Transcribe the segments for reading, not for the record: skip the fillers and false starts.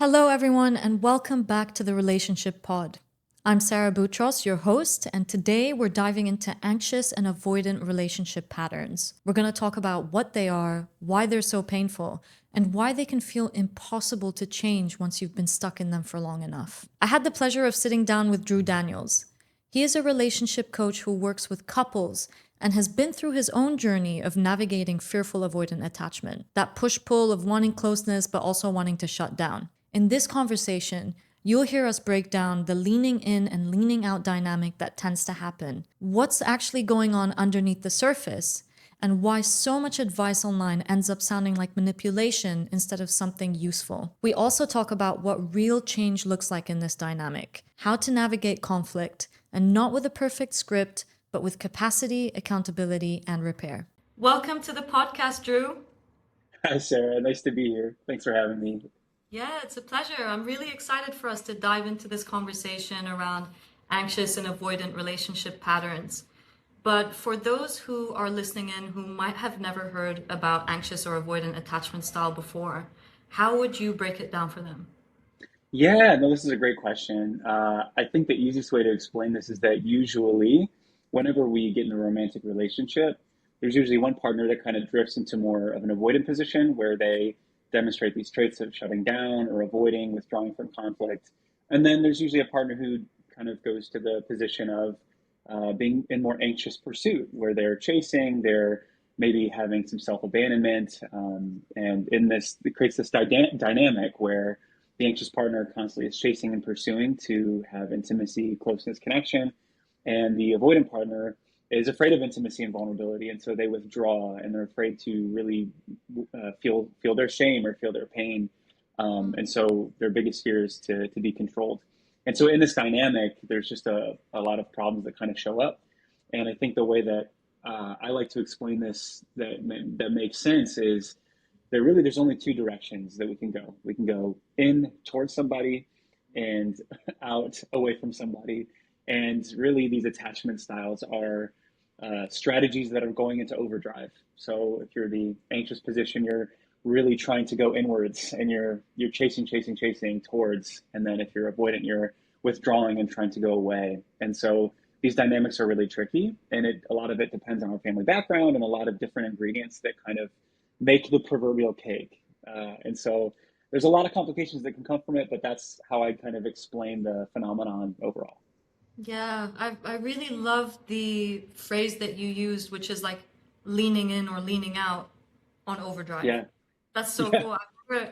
Hello, everyone, and welcome back to the Relationship Pod. I'm Sarah Boutros, your host, and today we're diving into anxious and avoidant relationship patterns. We're going to talk about what they are, why they're so painful, and why they can feel impossible to change once you've been stuck in them for long enough. I had the pleasure of sitting down with Drew Daniels. He is a relationship coach who works with couples and has been through his own journey of navigating fearful avoidant attachment, that push pull of wanting closeness but also wanting to shut down. In this conversation, you'll hear us break down the leaning in and leaning out dynamic that tends to happen, what's actually going on underneath the surface, and why so much advice online ends up sounding like manipulation instead of something useful. We also talk about what real change looks like in this dynamic, how to navigate conflict, and not with a perfect script, but with capacity, accountability, and repair. Welcome to the podcast, Drew. Hi, Sarah. Nice to be here. Thanks for having me. Yeah, it's a pleasure. I'm really excited for us to dive into this conversation around anxious and avoidant relationship patterns. But for those who are listening in who might have never heard about anxious or avoidant attachment style before, how would you break it down for them? Yeah, no, this is a great question. I think the easiest way to explain this is that usually, whenever we get in a romantic relationship, there's usually one partner that kind of drifts into more of an avoidant position where they demonstrate these traits of shutting down or avoiding, withdrawing from conflict. And then there's usually a partner who kind of goes to the position of being in more anxious pursuit, where they're chasing, they're maybe having some self-abandonment, and in this, it creates this dynamic where the anxious partner constantly is chasing and pursuing to have intimacy, closeness, connection. And the avoidant partner is afraid of intimacy and vulnerability. And so they withdraw and they're afraid to really feel their shame or feel their pain. And so their biggest fear is to be controlled. And so in this dynamic, there's just a lot of problems that kind of show up. And I think the way that I like to explain this that makes sense is there's only two directions that we can go. We can go in towards somebody and out away from somebody. And really, these attachment styles are strategies that are going into overdrive. So if you're the anxious position, you're really trying to go inwards and you're chasing towards. And then if you're avoidant, you're withdrawing and trying to go away. And so these dynamics are really tricky, and a lot of it depends on our family background and a lot of different ingredients that kind of make the proverbial cake. And so there's a lot of complications that can come from it, but that's how I kind of explain the phenomenon overall. Yeah, I really love the phrase that you used, which is like leaning in or leaning out on overdrive. Yeah, That's so yeah, cool.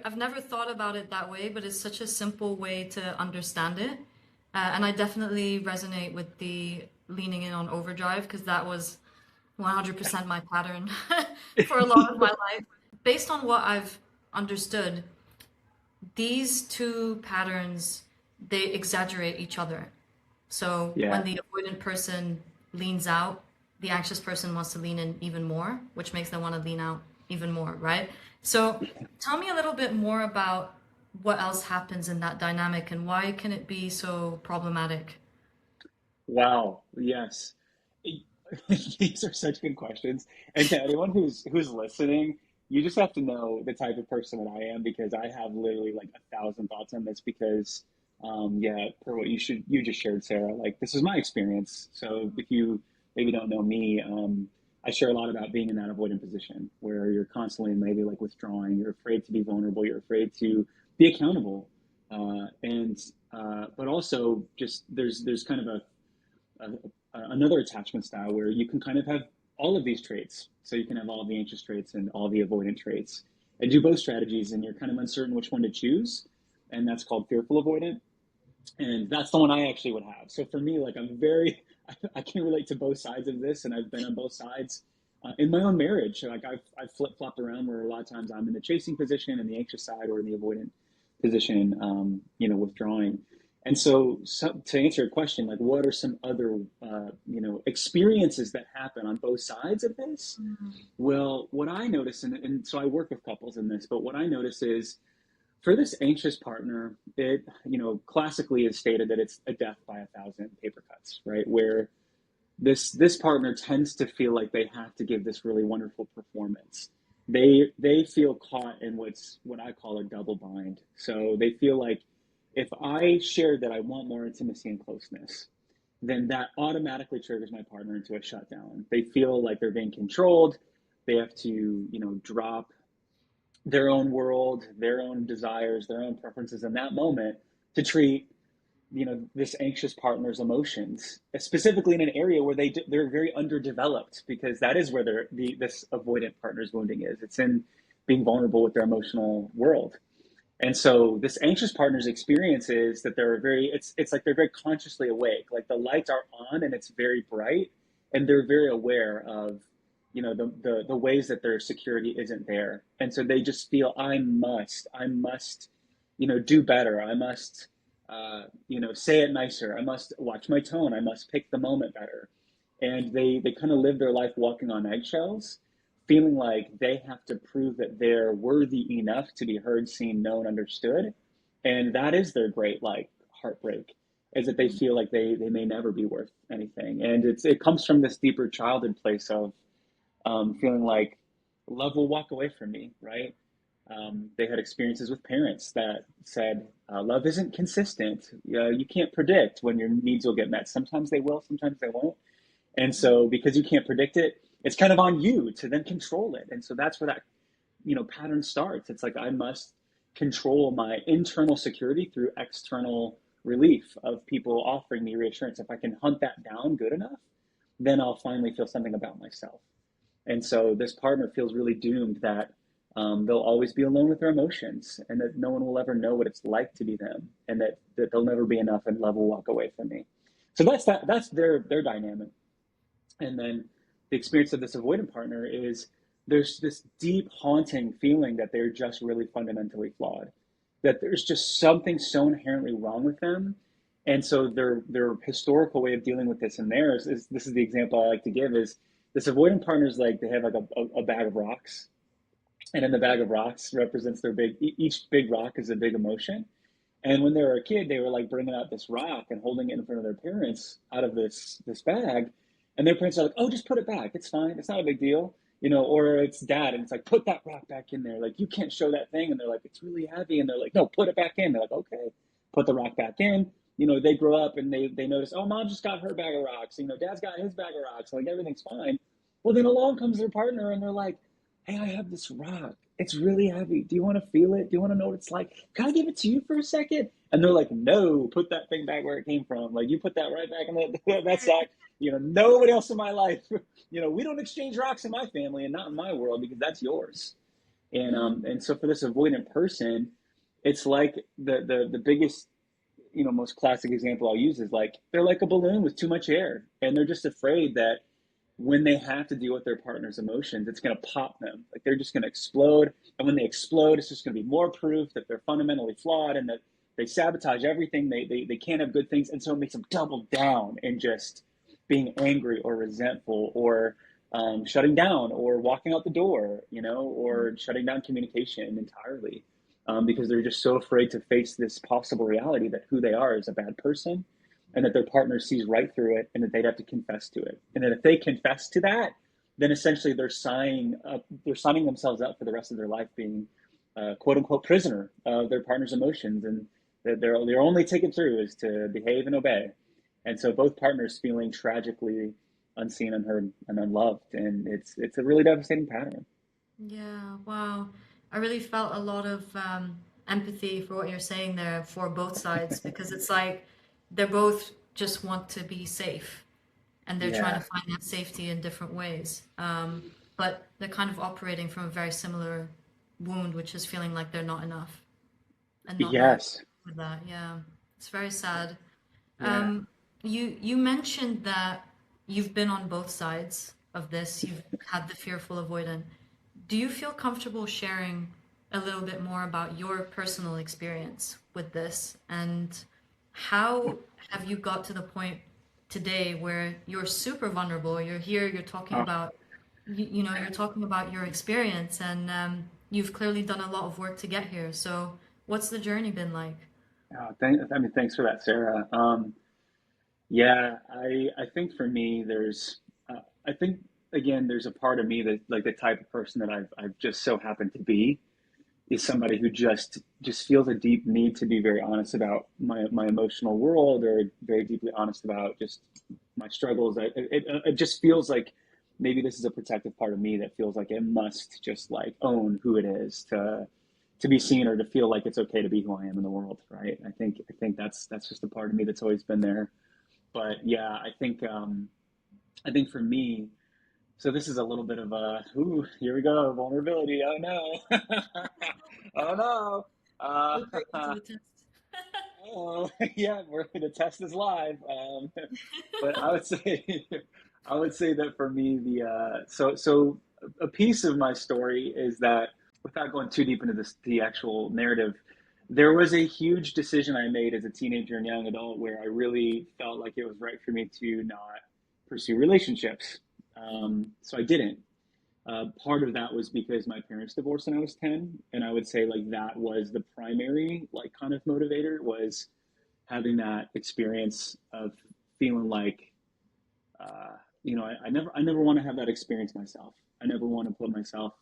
I've never thought about it that way, but it's such a simple way to understand it. And I definitely resonate with the leaning in on overdrive because that was 100% my pattern for a lot of my life. Based on what I've understood, these two patterns, they exaggerate each other. So when yeah. the avoidant person leans out, the anxious person wants to lean in even more, which makes them want to lean out even more, right? So tell me a little bit more about what else happens in that dynamic and why can it be so problematic? Wow. Yes. These are such good questions. And to anyone who's listening, you just have to know the type of person that I am because I have literally like 1,000 thoughts on this because yeah, per what you just shared, Sarah, like this is my experience. So if you maybe don't know me, I share a lot about being in that avoidant position where you're constantly maybe like withdrawing, you're afraid to be vulnerable, you're afraid to be accountable. And but also just there's kind of a, another attachment style where you can kind of have all of these traits. So you can have all the anxious traits and all the avoidant traits and do both strategies, and you're kind of uncertain which one to choose. And that's called fearful avoidant. And that's the one I actually would have. So for me, like I can relate to both sides of this, and I've been on both sides in my own marriage. Like I've flip flopped around where a lot of times I'm in the chasing position and the anxious side, or in the avoidant position, withdrawing. And so to answer your question, like what are some other, experiences that happen on both sides of this? Well, what I notice, and so I work with couples in this, but what I notice is for this anxious partner, it, classically is stated that it's a death by 1,000 paper cuts, right? Where this partner tends to feel like they have to give this really wonderful performance. they feel caught in what I call a double bind. So they feel like if I share that I want more intimacy and closeness, then that automatically triggers my partner into a shutdown. They feel like they're being controlled. They have to, drop their own world, their own desires, their own preferences in that moment to treat this anxious partner's emotions, specifically in an area where they're very underdeveloped, because that is where this avoidant partner's wounding is. It's in being vulnerable with their emotional world. And so this anxious partner's experience is that it's like they're very consciously awake. Like the lights are on and it's very bright, and they're very aware of, the ways that their security isn't there. And so they just feel, I must, do better. I must, say it nicer. I must watch my tone. I must pick the moment better. And they kind of live their life walking on eggshells, feeling like they have to prove that they're worthy enough to be heard, seen, known, understood. And that is their great heartbreak, is that they feel like they may never be worth anything. And it comes from this deeper childhood place of feeling like love will walk away from me, right? They had experiences with parents that said, love isn't consistent. You can't predict when your needs will get met. Sometimes they will, sometimes they won't. And so because you can't predict it, it's kind of on you to then control it. And so that's where that, pattern starts. It's like I must control my internal security through external relief of people offering me reassurance. If I can hunt that down good enough, then I'll finally feel something about myself. And so this partner feels really doomed that they'll always be alone with their emotions, and that no one will ever know what it's like to be them, and that they'll never be enough and love will walk away from me. So that's their dynamic. And then the experience of this avoidant partner is there's this deep haunting feeling that they're just really fundamentally flawed, that there's just something so inherently wrong with them. And so their historical way of dealing with this and theirs is, this is the example I like to give, is this avoidant partner is like they have like a bag of rocks, and in the bag of rocks represents each big rock is a big emotion. And when they were a kid, they were like bringing out this rock and holding it in front of their parents out of this bag, and their parents are like, "Oh, just put it back. It's fine. It's not a big deal." Or it's dad, and it's like, "Put that rock back in there. Like you can't show that thing." And they're like, "It's really heavy." And they're like, "No, put it back in." They're like, "Okay." Put the rock back in. They grow up and they notice, "Oh, mom just got her bag of rocks. Dad's got his bag of rocks. Like everything's fine." Well, then along comes their partner, and they're like, "Hey, I have this rock. It's really heavy. Do you want to feel it? Do you want to know what it's like? Can I give it to you for a second?" And they're like, "No, put that thing back where it came from. Like you put that right back in that sack. Nobody else in my life. We don't exchange rocks in my family and not in my world, because that's yours." And so for this avoidant person, it's like the biggest, most classic example I'll use is like they're like a balloon with too much air, and they're just afraid that when they have to deal with their partner's emotions, it's going to pop them. Like they're just going to explode. And when they explode, it's just going to be more proof that they're fundamentally flawed and that they sabotage everything. They can't have good things. And so it makes them double down in just being angry or resentful, or shutting down or walking out the door, or shutting down communication entirely, because they're just so afraid to face this possible reality that who they are is a bad person, and that their partner sees right through it, and that they'd have to confess to it. And then if they confess to that, then essentially they're signing themselves up for the rest of their life being quote unquote prisoner of their partner's emotions, and that their only ticket through is to behave and obey. And so both partners feeling tragically unseen, unheard, and unloved, and it's a really devastating pattern. Yeah, wow. I really felt a lot of empathy for what you're saying there for both sides, because it's like they both just want to be safe and they're trying to Yeah. find that safety in different ways. But they're kind of operating from a very similar wound, which is feeling like they're not enough and not knowing Yes. with that. Yeah, it's very sad. Yeah. Um, you mentioned that you've been on both sides of this. You've had the fearful avoidant. Do you feel comfortable sharing a little bit more about your personal experience with this, and how have you got to the point today where you're super vulnerable? You're here, you're talking Oh, about, you're talking about your experience, and you've clearly done a lot of work to get here. So, what's the journey been like? thanks for that, Sarah. Yeah, I think for me, I think. again, there's a part of me that like the type of person that I've just so happened to be is somebody who just feels a deep need to be very honest about my emotional world, or very deeply honest about just my struggles. It just feels like maybe this is a protective part of me that feels like it must just like own who it is to be seen, or to feel like it's okay to be who I am in the world, right? I think that's just a part of me that's always been there. But yeah, I think for me, so this is a little bit of a, ooh, here we go, vulnerability. Oh no. Oh no. We'll bring you to Uh, the test. oh yeah, the test is live. But I would say, I would say that for me, so a piece of my story is that, without going too deep into the actual narrative, there was a huge decision I made as a teenager and young adult where I really felt like it was right for me to not pursue relationships. So I didn't. Part of that was because my parents divorced when I was 10, and I would say like that was the primary like kind of motivator, was having that experience of feeling like, I never want to have that experience myself. I never want to put myself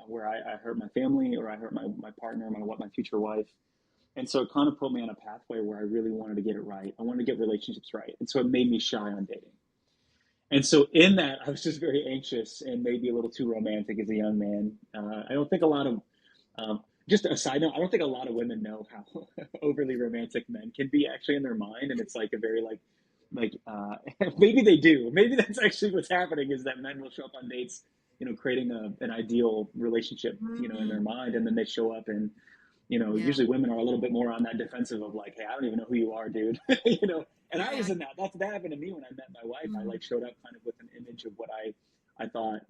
where I hurt my family, or I hurt my partner, my future wife. And so it kind of put me on a pathway where I really wanted to get it right. I wanted to get relationships right. And so it made me shy on dating. And so in that, I was just very anxious and maybe a little too romantic as a young man. I don't think a lot of, just a side note, I don't think a lot of women know how overly romantic men can be actually in their mind. And it's like a very maybe they do. Maybe that's actually what's happening, is that men will show up on dates, creating an ideal relationship, in their Mm, mind. And then they show up, and yeah. usually women are a little bit more on that defensive of like, hey, I don't even know who you are, dude. And I Yeah. was in that. That happened to me when I met my wife. I Mm, like showed up kind of with an image of what I thought,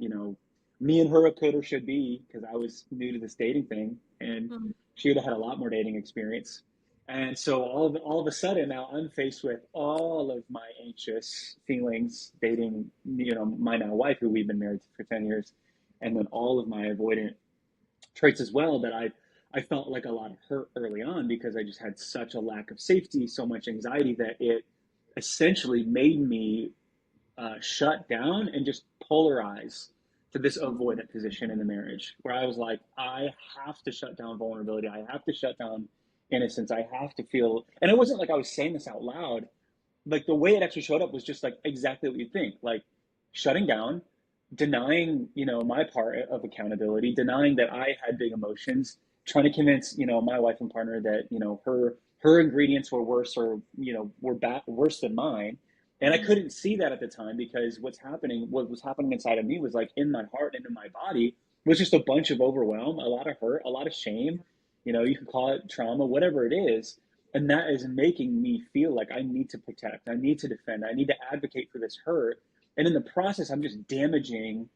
me and her could or should be, because I was new to this dating thing, and mm, she had had a lot more dating experience. And so all of a sudden now I'm faced with all of my anxious feelings dating, my now wife, who we've been married for 10 years, and then all of my avoidant traits as well, that I felt like a lot of hurt early on, because I just had such a lack of safety, so much anxiety, that it essentially made me shut down and just polarize to this mm, avoidant position in the marriage, where I was like, I have to shut down vulnerability, I have to shut down innocence, I have to feel. And it wasn't like I was saying this out loud. Like the way it actually showed up was just like exactly what you think, like shutting down, denying, my part of accountability, denying that I had big emotions, trying to convince, my wife and partner that, her ingredients were worse, or, were worse than mine. And I mm, couldn't see that at the time, because what was happening inside of me was like in my heart and in my body was just a bunch of overwhelm, a lot of hurt, a lot of shame. You could call it trauma, whatever it is. And that is making me feel like I need to protect, I need to defend, I need to advocate for this hurt. And in the process, I'm just damaging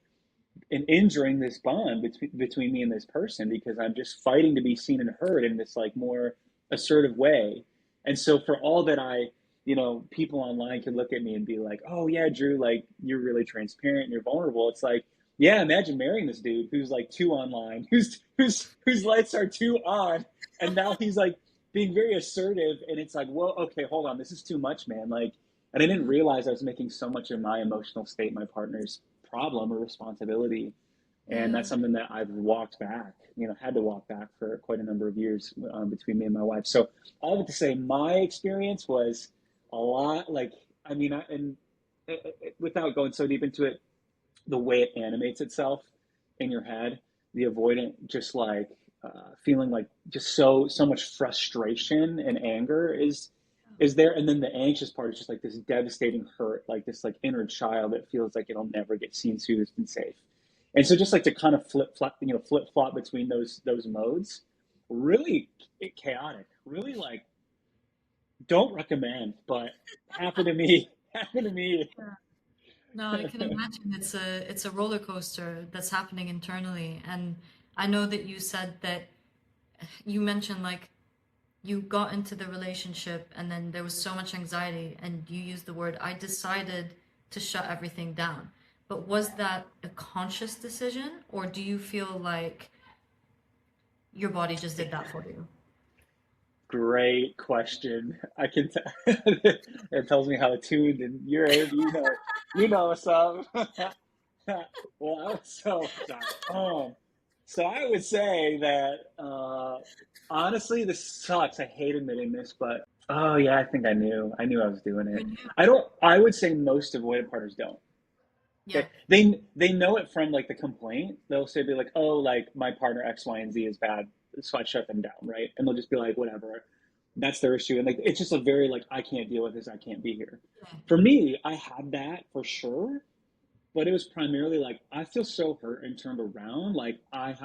and injuring this bond between me and this person, because I'm just fighting to be seen and heard in this like more assertive way. And so for all that people online can look at me and be like, oh yeah, Drew, like you're really transparent and you're vulnerable. It's like, yeah, imagine marrying this dude who's like too online, whose lights are too on, and now he's like being very assertive, and it's like, well, okay, hold on, this is too much, man. Like, and I didn't mm, realize I was making so much of my emotional state my partner's problem or responsibility. And that's yeah. something that I've walked back, had to walk back for quite a number of years, between me and my wife. So all of it to say, my experience was a lot like, I mean, without going so deep into it, the way it animates itself in your head, the avoidant, just like feeling like just so much frustration and anger is there. And then the anxious part is just like this devastating hurt, like this like inner child that feels like it'll never get seen, soothed, and safe. And so just Mm. like to kind of flip flop between those modes, really chaotic, really like don't recommend, but happened to me. Happened to me. Yeah. No, I can imagine it's a roller coaster that's happening internally. And I know that you said that you mentioned like you got into the relationship and then there was so much anxiety and you used the word I decided to shut everything down. But was that a conscious decision or do you feel like your body just did that for you? Great question. I can tell. It tells me how attuned and you're, some. Well, I was so sorry. So I would say that honestly, this sucks. I hate admitting this, but oh yeah, I think I knew. I knew I was doing You it. knew. I don't. I would say most avoidant partners don't. Yeah. They know it from like the complaint. They'll say be like, oh, like my partner X, Y, and Z is bad, so I shut them down, right? And they'll just be like, whatever, that's their issue, and like it's just a very like I can't deal with this. I can't be here. Yeah. For me, I had that for sure, but it was primarily like I feel so hurt and turned around. Like I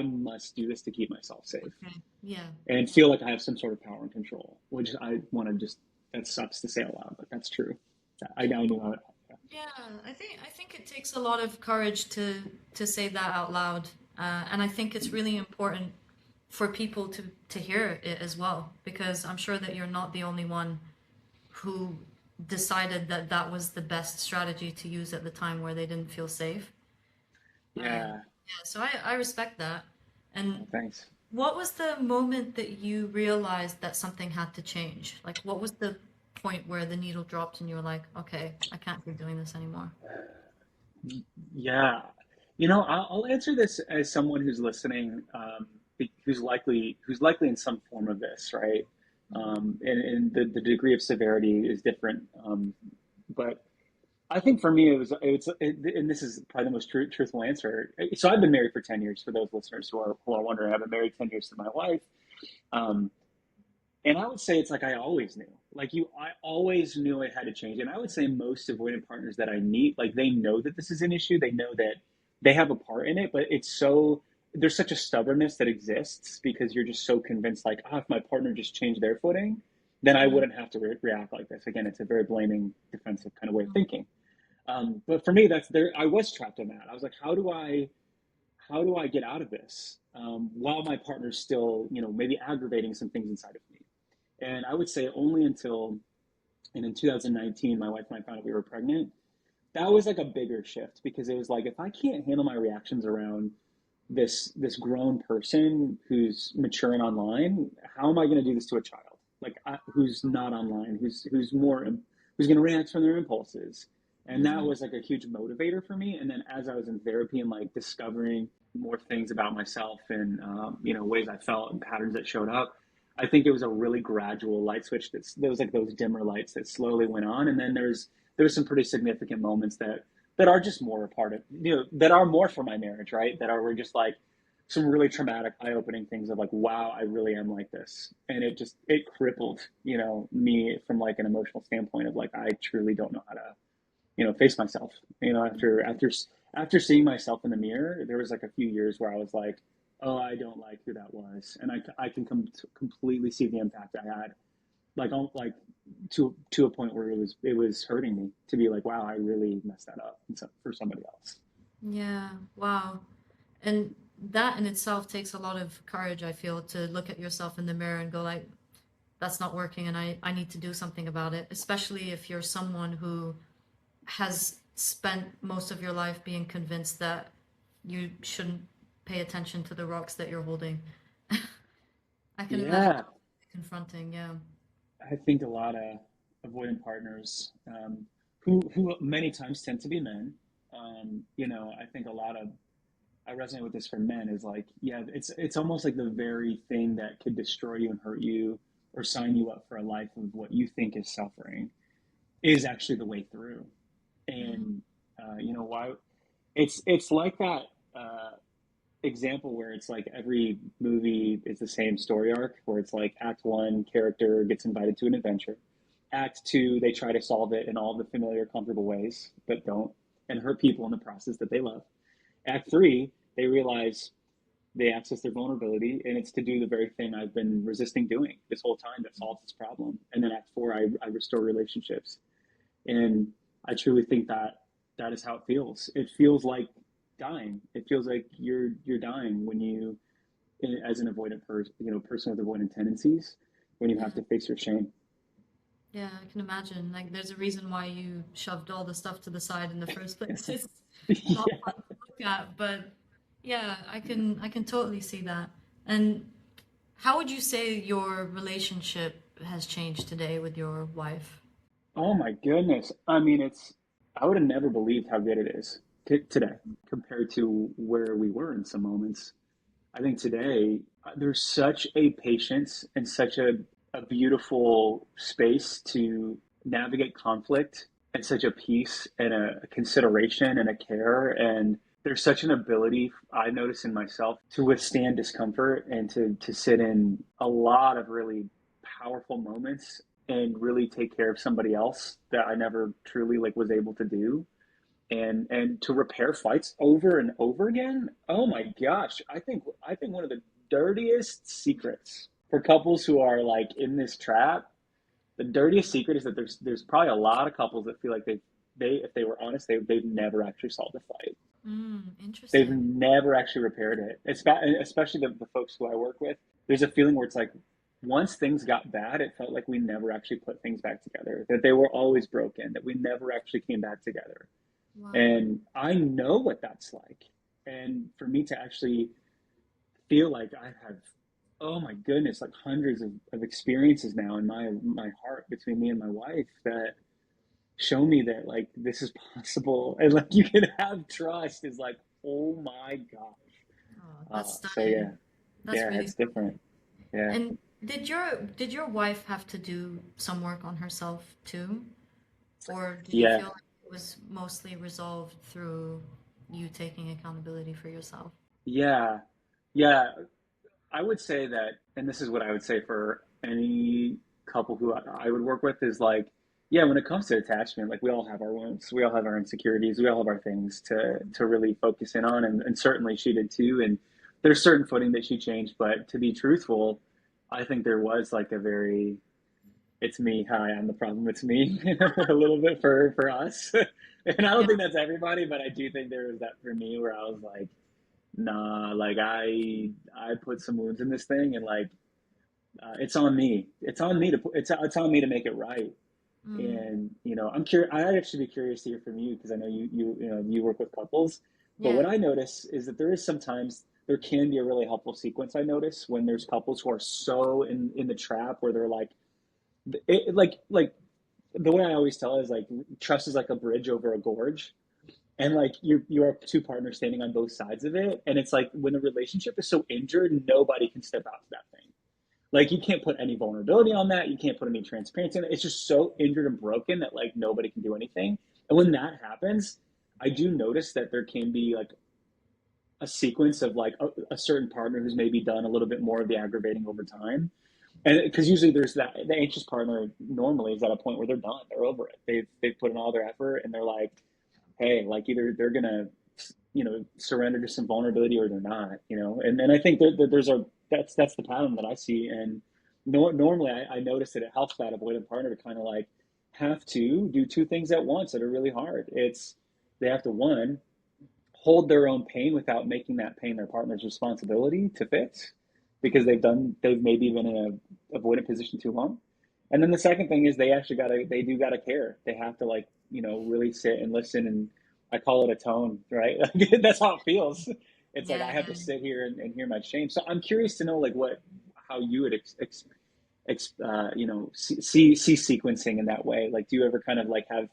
must do this to keep myself safe Okay. Yeah. and Yeah. feel like I have some sort of power and control, which I want to just, that sucks to say out loud, but that's true. I now knew how it. Yeah, I think it takes a lot of courage to say that out loud, and I think it's really important for people to hear it as well, because I'm sure that you're not the only one who decided that that was the best strategy to use at the time where they didn't feel safe. Yeah. Yeah, so I respect that. And Oh, thanks. what was the moment that you realized that something had to change? Like, what was the point where the needle dropped and you were like, okay, I can't keep doing this anymore? Yeah. I'll answer this as someone who's listening, who's likely in some form of this, right? And the degree of severity is different. But I think for me, and this is probably the most truthful answer. So I've been married for 10 years. For those listeners who are wondering, I've been married 10 years to my wife. Um, and I would say it's like I always knew. I always knew it had to change. And I would say most avoidant partners that I meet, like they know that this is an issue. They know that they have a part in it, but there's such a stubbornness that exists because you're just so convinced, like, oh, if my partner just changed their footing, then I Mm-hmm. wouldn't have to react like this. Again, it's a very blaming, defensive kind of way of thinking. But for me, that's there. I was trapped in that. I was like, how do I get out of this while my partner's still, maybe aggravating some things inside of me? And I would say only until, and in 2019, my wife and I found out we were pregnant. That was like a bigger shift because it was like, if I can't handle my reactions around this grown person who's maturing online, how am I going to do this to a child? Who's not online, who's going to react from their impulses? And that Mm-hmm. was like a huge motivator for me. And then as I was in therapy and like discovering more things about myself and ways I felt and patterns that showed up, I think it was a really gradual light switch. There was like those dimmer lights that slowly went on, and then there's some pretty significant moments that are just more a part of, that are more for my marriage, right? That are were just like some really traumatic, eye-opening things of like, wow, I really am like this, and it crippled, me from like an emotional standpoint of like I truly don't know how to, face myself. After seeing myself in the mirror, there was like a few years where I was like, oh, I don't like who that was, and I can completely see the impact I had, like to a point where it was hurting me to be like, wow, I really messed that up for somebody else. Yeah, wow. And that in itself takes a lot of courage, I feel, to look at yourself in the mirror and go like, that's not working and I need to do something about it, especially if you're someone who has spent most of your life being convinced that you shouldn't pay attention to the rocks that you're holding. I can imagine Yeah, confronting, yeah. I think a lot of avoidant partners, who many times tend to be men, I think a lot of I resonate with this for men is like, yeah, it's almost like the very thing that could destroy you and hurt you or sign you up for a life of what you think is suffering is actually the way through. Mm, And why it's like that example where it's like every movie is the same story arc where it's like act one, character gets invited to an adventure. Act two, they try to solve it in all the familiar, comfortable ways, but don't, and hurt people in the process that they love. Act three, they realize they access their vulnerability, and it's to do the very thing I've been resisting doing this whole time that solves this problem. And then Act four, I restore relationships. And I truly think that that is how it feels. It feels like dying. It feels like you're dying when you, as an avoidant person, person with avoidant tendencies, when you have yeah. to face your shame. Yeah, I can imagine. Like, there's a reason why you shoved all the stuff to the side in the first place. It's not Yeah. fun to look at, but yeah, I can totally see that. And how would you say your relationship has changed today with your wife? Oh my goodness. I mean, I would have never believed how good it is. today compared to where we were in some moments. I think today there's such a patience and such a beautiful space to navigate conflict and such a peace and a consideration and a care. And there's such an ability I notice in myself to withstand discomfort and to sit in a lot of really powerful moments and really take care of somebody else that I never truly like was able to do and to repair fights over and over again. Oh my gosh, I think one of the dirtiest secrets for couples who are like in this trap, the dirtiest secret is that there's probably a lot of couples that feel like they if they were honest, they've never actually solved a fight. They've Interesting. never actually repaired it. Especially the folks who I work with. There's a feeling where it's like once things got bad, it felt like we never actually put things back together. That they were always broken. That we never actually came back together. Wow. And I know what that's like. And for me to actually feel like I have, oh my goodness, like hundreds of experiences now in my heart between me and my wife that show me that like this is possible and like you can have trust is like, oh my gosh. Oh, that's So yeah, stunning. That's yeah, really it's stunning. different. Yeah. And did your wife have to do some work on herself too? Or did you Yeah. feel like it was mostly resolved through you taking accountability for yourself? Yeah. Yeah. I would say that, and this is what I would say for any couple who I would work with is like, yeah, when it comes to attachment, like we all have our wounds, we all have our insecurities, we all have our things to really focus in on, and certainly she did too. And there's certain footing that she changed, but to be truthful, I think there was like a very, it's me, hi, I'm the problem, it's me, a little bit for us. And I don't Yeah. think that's everybody, but I do think there was that for me where I was like, nah, like I put some wounds in this thing, and like it's on me. It's on me to put. It's on me to make it right. Mm, And I'm curious. I'd actually be curious to hear from you because I know you work with couples. But what yeah. I notice is that there is sometimes there can be a really helpful sequence. I notice when there's couples who are so in the trap where they're like, like the way I always tell it is like trust is like a bridge over a gorge, and like you are two partners standing on both sides of it, and it's like when the relationship is so injured, nobody can step out to that thing. Like you can't put any vulnerability on that, you can't put any transparency in it. It's just so injured and broken that like nobody can do anything. And when that happens, I do notice that there can be like a sequence of like a certain partner who's maybe done a little bit more of the aggravating over time, and because usually there's that the anxious partner normally is at a point where they're done, they're over it, they've put in all their effort, and they're like, hey, like either they're gonna, surrender to some vulnerability or they're not, and I think that there's a that's the pattern that I see, and normally I notice that it helps that avoidant partner to kind of like have to do two things at once that are really hard. It's they have to one hold their own pain without making that pain their partner's responsibility to fix because they've maybe been in a avoidant position too long. And then the second thing is they do gotta care. They have to like, really sit and listen, and I call it a tone, right? That's how it feels. It's like I Yeah, have to sit here and hear my shame. So I'm curious to know like how you would see sequencing in that way. Like, do you ever kind of like have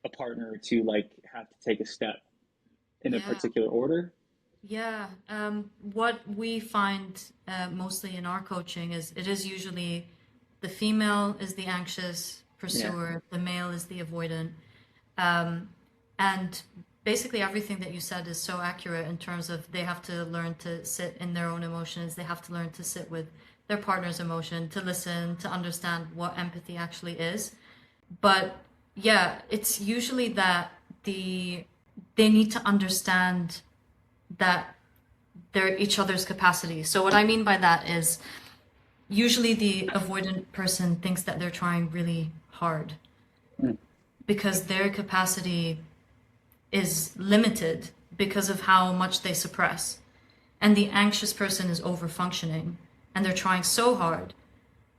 a partner to like have to take a step in a yeah, particular order? yeah. What we find mostly in our coaching is it is usually the female is the anxious Yeah. pursuer, the male is the avoidant. Um, and basically everything that you said is so accurate in terms of they have to learn to sit in their own emotions. They have to learn to sit with their partner's emotion, to listen, to understand what empathy actually is. But yeah, it's usually that they need to understand that they're each other's capacity. So what I mean by that is usually the avoidant person thinks that they're trying really hard Mm. because their capacity is limited because of how much they suppress. And the anxious person is over functioning and they're trying so hard,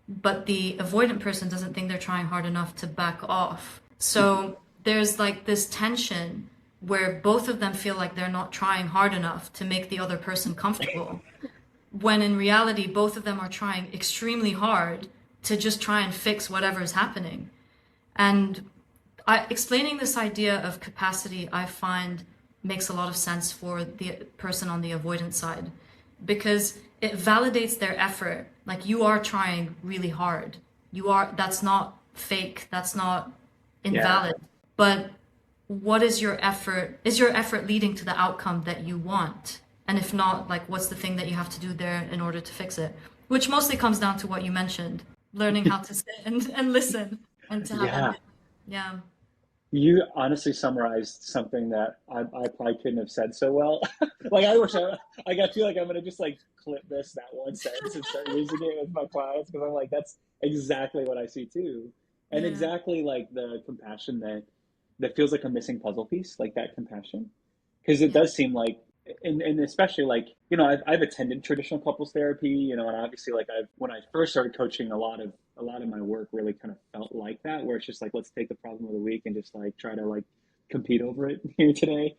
but the avoidant person doesn't think they're trying hard enough to back off. So there's like this tension where both of them feel like they're not trying hard enough to make the other person comfortable, when in reality, both of them are trying extremely hard to just try and fix whatever is happening. And explaining this idea of capacity, I find makes a lot of sense for the person on the avoidant side because it validates their effort. Like you are trying really hard. That's not fake, that's not Yeah. invalid. But what is your effort? Is your effort leading to the outcome that you want? And if not, like what's the thing that you have to do there in order to fix it? Which mostly comes down to what you mentioned, learning how to sit and listen and to have Yeah. empathy. Yeah. You honestly summarized something that I probably couldn't have said so well. Like I wish like I feel like I'm gonna just like clip that one sentence and start using it with my clients because I'm like that's exactly what I see too, and Yeah. exactly like the compassion that feels like a missing puzzle piece, like that compassion, because it Yeah. does seem like, and especially like I've attended traditional couples therapy, and obviously like when I first started coaching, a lot of my work really kind of felt like that, where it's just like let's take the problem of the week and just like try to like compete over it here today.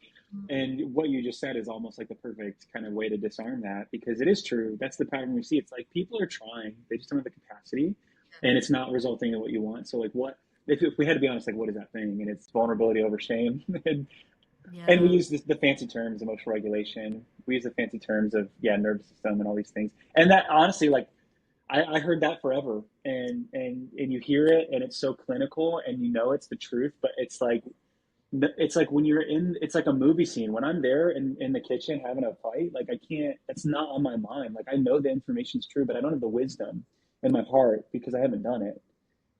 And what you just said is almost like the perfect kind of way to disarm that because it is true. That's the pattern we see. It's like people are trying, they just don't have the capacity, and it's not resulting in what you want. So like what if we had to be honest, like what is that thing? And it's vulnerability over shame. And we Yeah. use the fancy terms, emotional regulation. We use the fancy terms of nervous system and all these things. And that honestly, like I heard that forever, and you hear it, and it's so clinical, and it's the truth. But it's like when you're in, it's like a movie scene. When I'm there in the kitchen having a fight, like I can't. It's not on my mind. Like I know the information's true, but I don't have the wisdom in my heart because I haven't done it.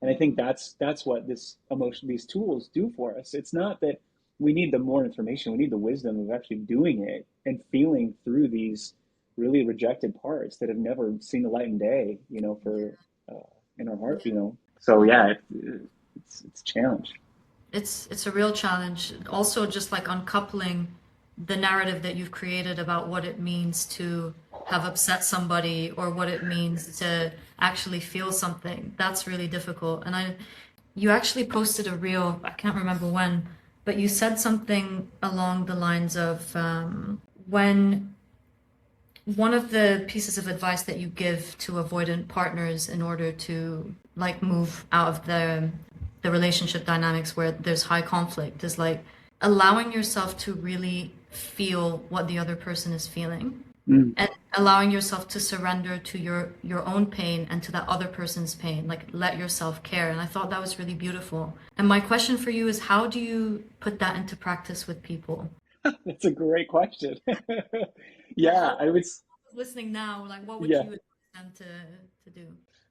And I think Mm. that's what these tools do for us. It's not that we need the more information, we need the wisdom of actually doing it and feeling through these really rejected parts that have never seen the light of day, for uh, in our heart, Yeah. So Oh, yeah, it's a challenge. it's a real challenge. Also, just like uncoupling the narrative that you've created about what it means to have upset somebody or what it means to actually feel something. That's really difficult. You actually posted a reel, I can't remember when, but you said something along the lines of when one of the pieces of advice that you give to avoidant partners in order to like move out of the relationship dynamics where there's high conflict is like allowing yourself to really feel what the other person is feeling Mm. and allowing yourself to surrender to your own pain and to that other person's pain, like let yourself care. And I thought that was really beautiful. And my question for you is, how do you put that into practice with people? That's a great question. Like Yeah, how I would. listening now, like what would Yeah. you advise them to do?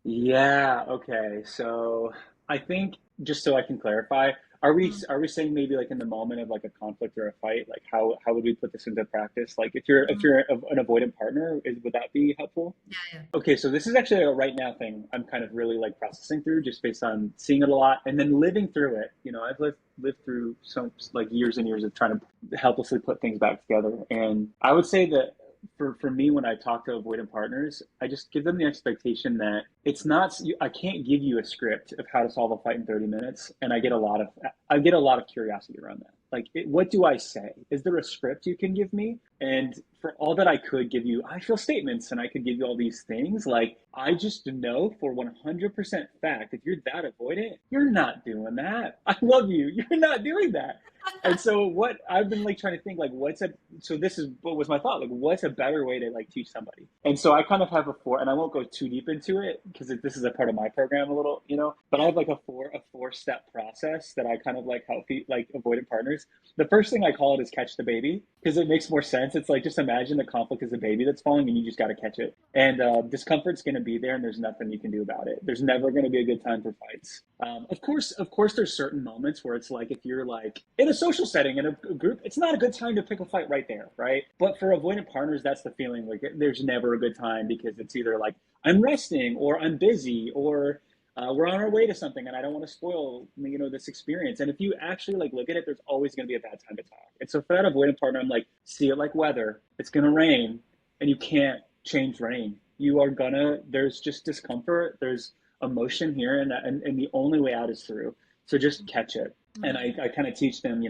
Yeah, okay. So I think just so I can clarify, are we Mm, are we saying maybe like in the moment of like a conflict or a fight, like how would we put this into practice? Like if you're an avoidant partner, would that be helpful? yeah, yeah. Okay, so this is actually a right now thing I'm kind of really like processing through just based on seeing it a lot and then living through it. I've lived through some like years and years of trying to helplessly put things back together. And I would say that for me, when I talk to avoidant partners, I just give them the expectation that it's not, I can't give you a script of how to solve a fight in 30 minutes. And I get a lot of curiosity around that. Like, what do I say? Is there a script you can give me? And for all that I could give you, I feel statements and I could give you all these things. Like, I just know for 100% fact, if you're that avoidant, you're not doing that. I love you. You're not doing that. And so what I've been like trying to think like so this is what was my thought, like what's a better way to like teach somebody. And so I kind of have and I won't go too deep into it because this is a part of my program a little, but I Yeah. have like a four step process that I kind of like help like avoidant partners. The first thing I call it is catch the baby because it makes more sense. It's like just imagine the conflict is a baby that's falling and you just got to catch it. And discomfort's going to be there and there's nothing you can do about it. There's never going to be a good time for fights. Of course, there's certain moments where it's like if you're like in a social setting in a group, it's not a good time to pick a fight right there, right? But for avoidant partners, that's the feeling. Like there's never a good time because it's either like I'm resting or I'm busy or we're on our way to something and I don't want to spoil this experience. And if you actually like look at it, there's always going to be a bad time to talk. And so for that avoidant partner, I'm like, see it like weather. It's going to rain, and you can't change rain. You are gonna. There's just discomfort. There's emotion here, and the only way out is through. So just catch it. And Mm, I kind of teach them,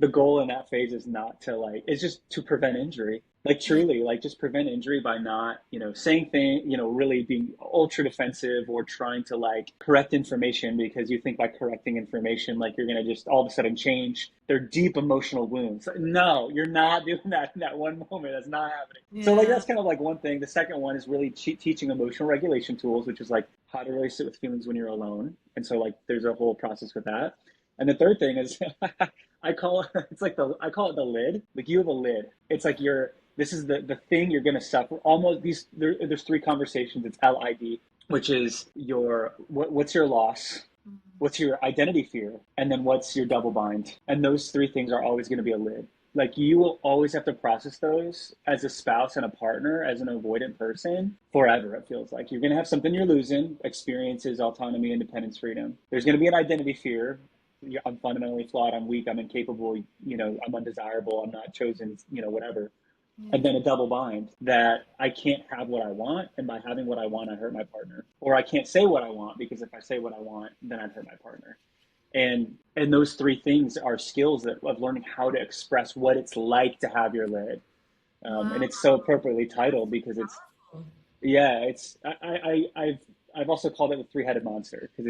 the goal in that phase is not to like, it's just to prevent injury. Like Yeah. truly, like just prevent injury by not, saying things, really being ultra defensive or trying to like correct information because you think by correcting information, like you're gonna just all of a sudden change their deep emotional wounds. No, you're not doing that in that one moment. That's not happening. So like Yeah. that's kind of like one thing. The second one is really teaching emotional regulation tools, which is like how to really sit with feelings when you're alone. And so like there's a whole process with that. And the third thing is I call it it's like the I call it the lid. Like you have a lid. It's like you're this is the thing you're going to suffer. Almost there's three conversations. It's LID, which is what's your loss, what's your identity fear, and then what's your double bind. And those three things are always going to be a lid. Like you will always have to process those as a spouse and a partner, as an avoidant person, forever. It feels like you're going to have something you're losing: experiences, autonomy, independence, freedom. There's going to be an identity fear. I'm fundamentally flawed. I'm weak. I'm incapable. I'm undesirable. I'm not chosen. Whatever. And then a double bind that I can't have what I want, and by having what I want, I hurt my partner, or I can't say what I want because if I say what I want, then I'd hurt my partner. And those three things are skills that of learning how to express what it's like to have your lid. And Wow. it's so appropriately titled because it's yeah, it's I've also called it the three-headed monster because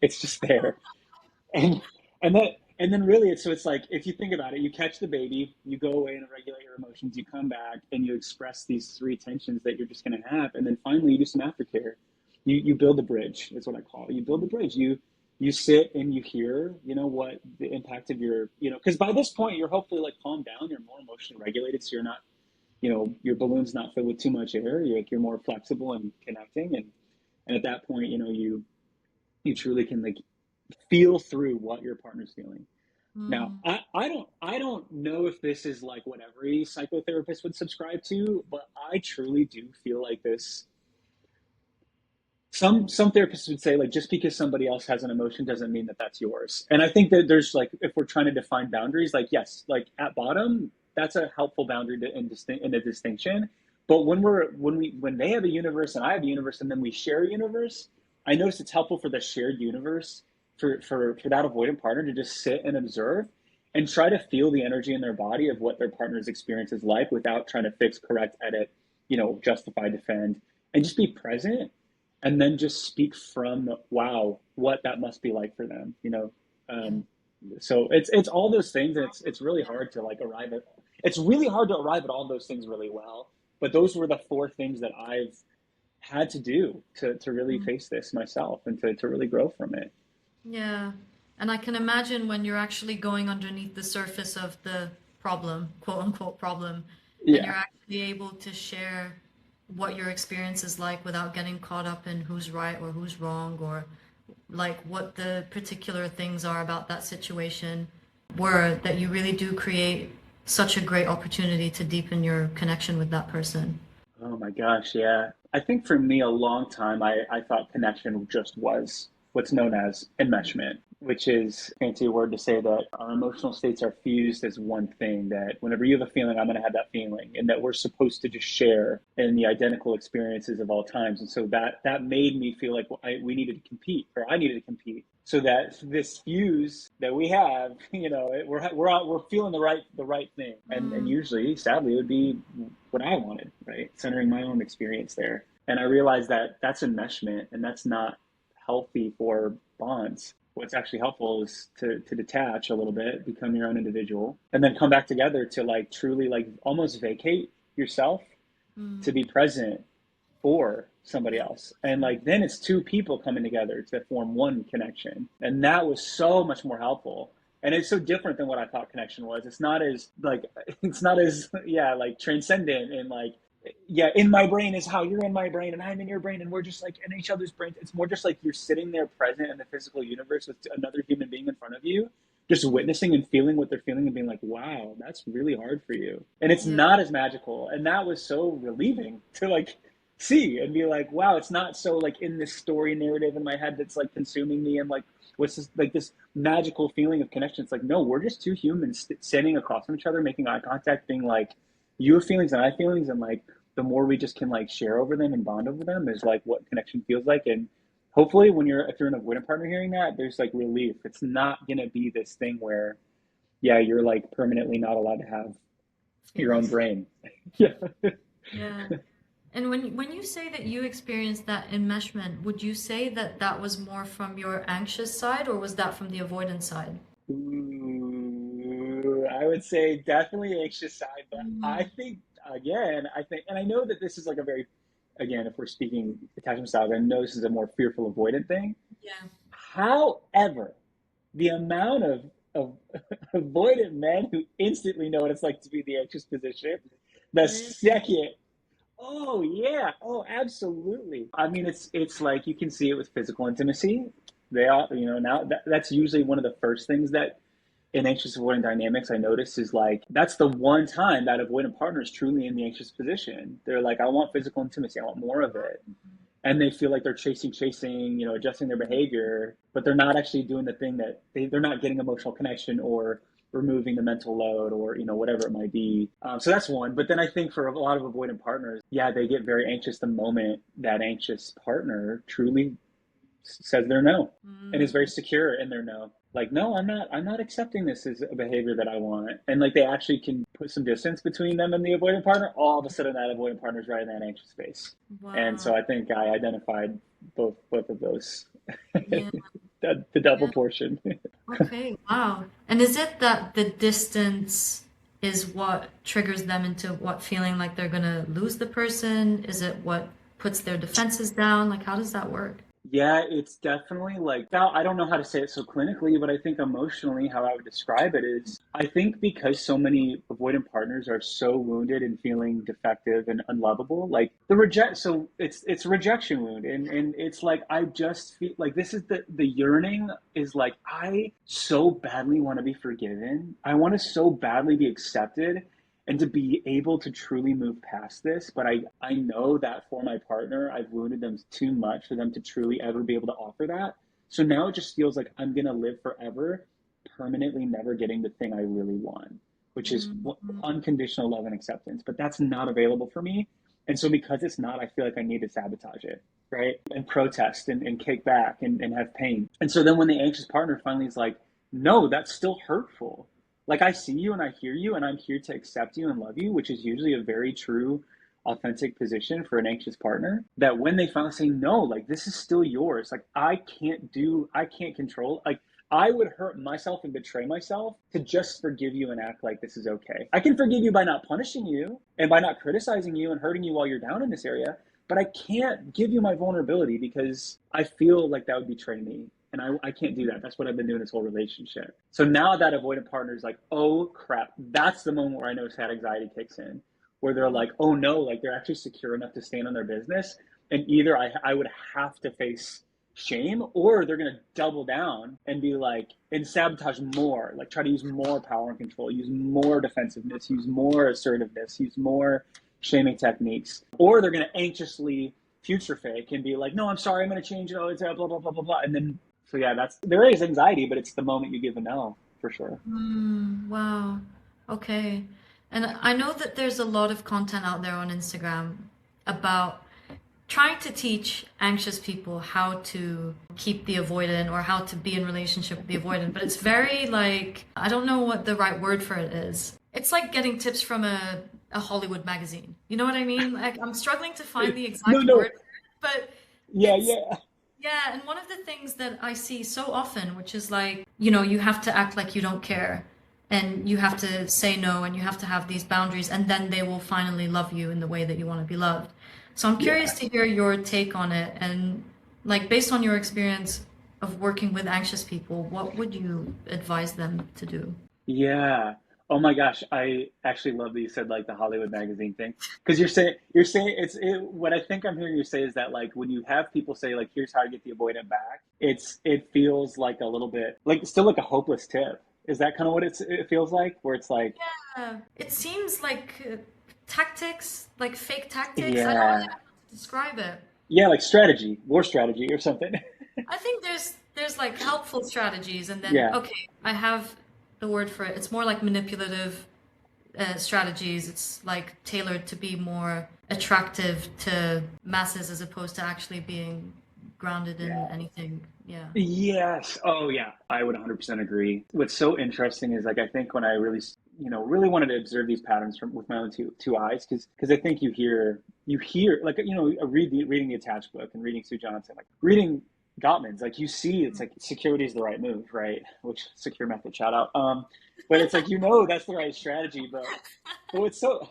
it's just there. And and then really it's like if you think about it, you catch the baby, you go away and regulate your emotions, you come back and you express these three tensions that you're just going to have, and then finally you do some aftercare. You build a bridge. Is what I call it. You build a bridge. You sit and you hear, what the impact of your, because by this point you're hopefully like calmed down, you're more emotionally regulated, so you're not, your balloon's not filled with too much air. You're more flexible and connecting, and at that point, you truly can like feel through what your partner's feeling. Now, Mm. I don't know if this is like what every psychotherapist would subscribe to, but I truly do feel like this. Some therapists would say like just because somebody else has an emotion doesn't mean that that's yours. And I think that there's like if we're trying to define boundaries, like yes, like at bottom that's a helpful boundary in a distinction. But when they have a universe and I have a universe and then we share a universe, I notice it's helpful for the shared universe for that avoidant partner to just sit and observe and try to feel the energy in their body of what their partner's experience is like without trying to fix, correct, edit, justify, defend, and just be present and then just speak from wow what that must be like for them, Yeah. um, so it's all those things, and it's really hard to like arrive at it's really hard to arrive at all those things really well, but those were the four things that I've had to do to really Mm. face this myself and to really grow from it. Yeah. And I can imagine when you're actually going underneath the surface of the problem, quote unquote problem, and you're Yeah. actually able to share what your experience is like without getting caught up in who's right or who's wrong or like what the particular things are about that situation were, that you really do create such a great opportunity to deepen your connection with that person. Oh my gosh, yeah. I think for me, a long time, I thought connection just was what's known as enmeshment, which is a fancy word to say that our emotional states are fused as one thing, that whenever you have a feeling, I'm going to have that feeling, and that we're supposed to just share in the identical experiences of all times. And so that made me feel like we needed to compete, or I needed to compete. So that this fuse that we have, we're feeling the right thing, and Mm. usually, sadly, it would be what I wanted, right? Centering my own experience there. And I realized that that's enmeshment and that's not healthy for bonds. What's actually helpful is to detach a little bit, become your own individual, and then come back together to like truly like almost vacate yourself Mm. to be present for somebody Yeah, else. for And sure. like then it's two people coming together to form one connection. And that was so much more helpful. And it's so different than what I thought connection was. It's not as like it's not as yeah, like transcendent and like yeah, in my brain is how you're in my brain and I'm in your brain and we're just like in each other's brains. It's more just like you're sitting there present in the physical universe with another human being in front of you, just witnessing and feeling what they're feeling and being like, wow, that's really hard for you. And it's Yeah. not as magical. And that was so relieving to like see and be like, wow, it's not so like in this story narrative in my head that's like consuming me and like what's this like this magical feeling of connection. It's like, no, we're just two humans standing across from each other, making eye contact, being like, you have feelings and I have feelings, and like the more we just can like share over them and bond over them is like what connection feels like. And hopefully when if you're an avoidant partner hearing that, there's like relief. It's not gonna be this thing where yeah, you're like permanently not allowed to have your own feelings. brain. Yeah. Yeah. And when you say that you experienced that enmeshment, would you say that that was more from your anxious side or was that from the avoidance side? Ooh, I would say definitely anxious side, but I Mm, think again, I think, and I know that this is like a very, again, if we're speaking attachment styles, I know this is a more fearful avoidant thing. yeah. However, the amount of avoidant men who instantly know what it's like to be in the anxious position, the Really? second, oh yeah, oh absolutely. I mean, it's like you can see it with physical intimacy. They all, now that's usually one of the first things that in anxious avoidant dynamics I notice is like that's the one time that avoidant partner is truly in the anxious position. They're like, I want physical intimacy, I want more of it, and they feel like they're chasing, adjusting their behavior, but they're not actually doing the thing that they're not getting emotional connection or removing the mental load or whatever it might be. So that's one. But then I think for a lot of avoidant partners, yeah, they get very anxious the moment that anxious partner truly says their no and is very Mm, secure in their no. Like, no, I'm not accepting this as a behavior that I want. And like they actually can put some distance between them and the avoidant partner. All of a sudden that avoidant partner is right in that anxious space. And wow. so I think I identified both of those. Yeah. The double portion. Okay, wow. And is it that the distance is what triggers them into what feeling like they're gonna lose the person? Is it what puts their defenses down? Like, how does that work? Yeah, it's definitely like now I don't know how to say it so clinically, but I think emotionally how I would describe it is I think because so many avoidant partners are so wounded and feeling defective and unlovable, like the reject so it's a rejection wound and it's like I just feel like this is the yearning is like I so badly want to be forgiven. I want to so badly be accepted and to be able to truly move past this. But I know that for my partner, I've wounded them too much for them to truly ever be able to offer that. So now it just feels like I'm going to live forever, permanently never getting the thing I really want, which is Mm, unconditional love and acceptance. But that's not available for me. And so because it's not, I feel like I need to sabotage it, right? And protest and kick back and have pain. And so then when the anxious partner finally is like, no, that's still hurtful, like I see you and I hear you and I'm here to accept you and love you, which is usually a very true, authentic position for an anxious partner. That when they finally say no, like this is still yours. Like I can't control. Like I would hurt myself and betray myself to just forgive you and act like this is okay. I can forgive you by not punishing you and by not criticizing you and hurting you while you're down in this area, but I can't give you my vulnerability because I feel like that would betray me. And I can't do that. That's what I've been doing this whole relationship. So now that avoidant partner is like, oh crap, that's the moment where I know sad anxiety kicks in, where they're wow. like, oh no, like they're actually secure enough to stand on their business. And either I would have to face shame or they're going to double down and be like, and sabotage more, like try to use more power and control, use more defensiveness, use more assertiveness, use more shaming techniques. Or they're going to anxiously future fake and be like, no, I'm sorry, I'm going to change it. Oh, it's blah, blah, blah, blah, blah. And then so yeah, there is anxiety, but it's the moment you give a no for sure. Mm, wow. Okay. And I know that there's a lot of content out there on Instagram about trying to teach anxious people how to keep the avoidant or how to be in relationship with the avoidant, but it's very like I don't know what the right word for it is. It's like getting tips from a Hollywood magazine. You know what I mean? Like I'm struggling to find the No, exact word no, for it, but yeah, it's yeah, yeah, and one of the things that I see so often, which is like, you have to act like you don't care and you have to say no and you have to have these boundaries and then they will finally love you in the way that you want to be loved. So I'm curious yeah, to hear your take on it and like based on your experience of working with anxious people, what would you advise them to do? yeah. Oh my gosh, I actually love that you said like the Hollywood magazine thing because you're saying what I think I'm hearing you say is that like when you have people say like here's how to get the avoidant back, it feels like a little bit like still like a hopeless tip. Is that kind of what it feels like? Where it's like, It seems like tactics, like fake tactics. I don't really yeah, know how to describe it. yeah, like strategy, war strategy or something. I think there's like helpful strategies, and then Yeah, okay, I have the word for it. It's more like manipulative strategies. It's like tailored to be more attractive to masses as opposed to actually being grounded in yeah. anything. Yeah. Yes. Oh, yeah. I would 100% agree. What's so interesting is like I think when I really really wanted to observe these patterns from with my own two eyes, because I think you hear like reading the attached book and reading Sue Johnson, like reading Gottman's, like you see it's like security is the right move, right? Which secure method shout out. But it's like that's the right strategy. But what's so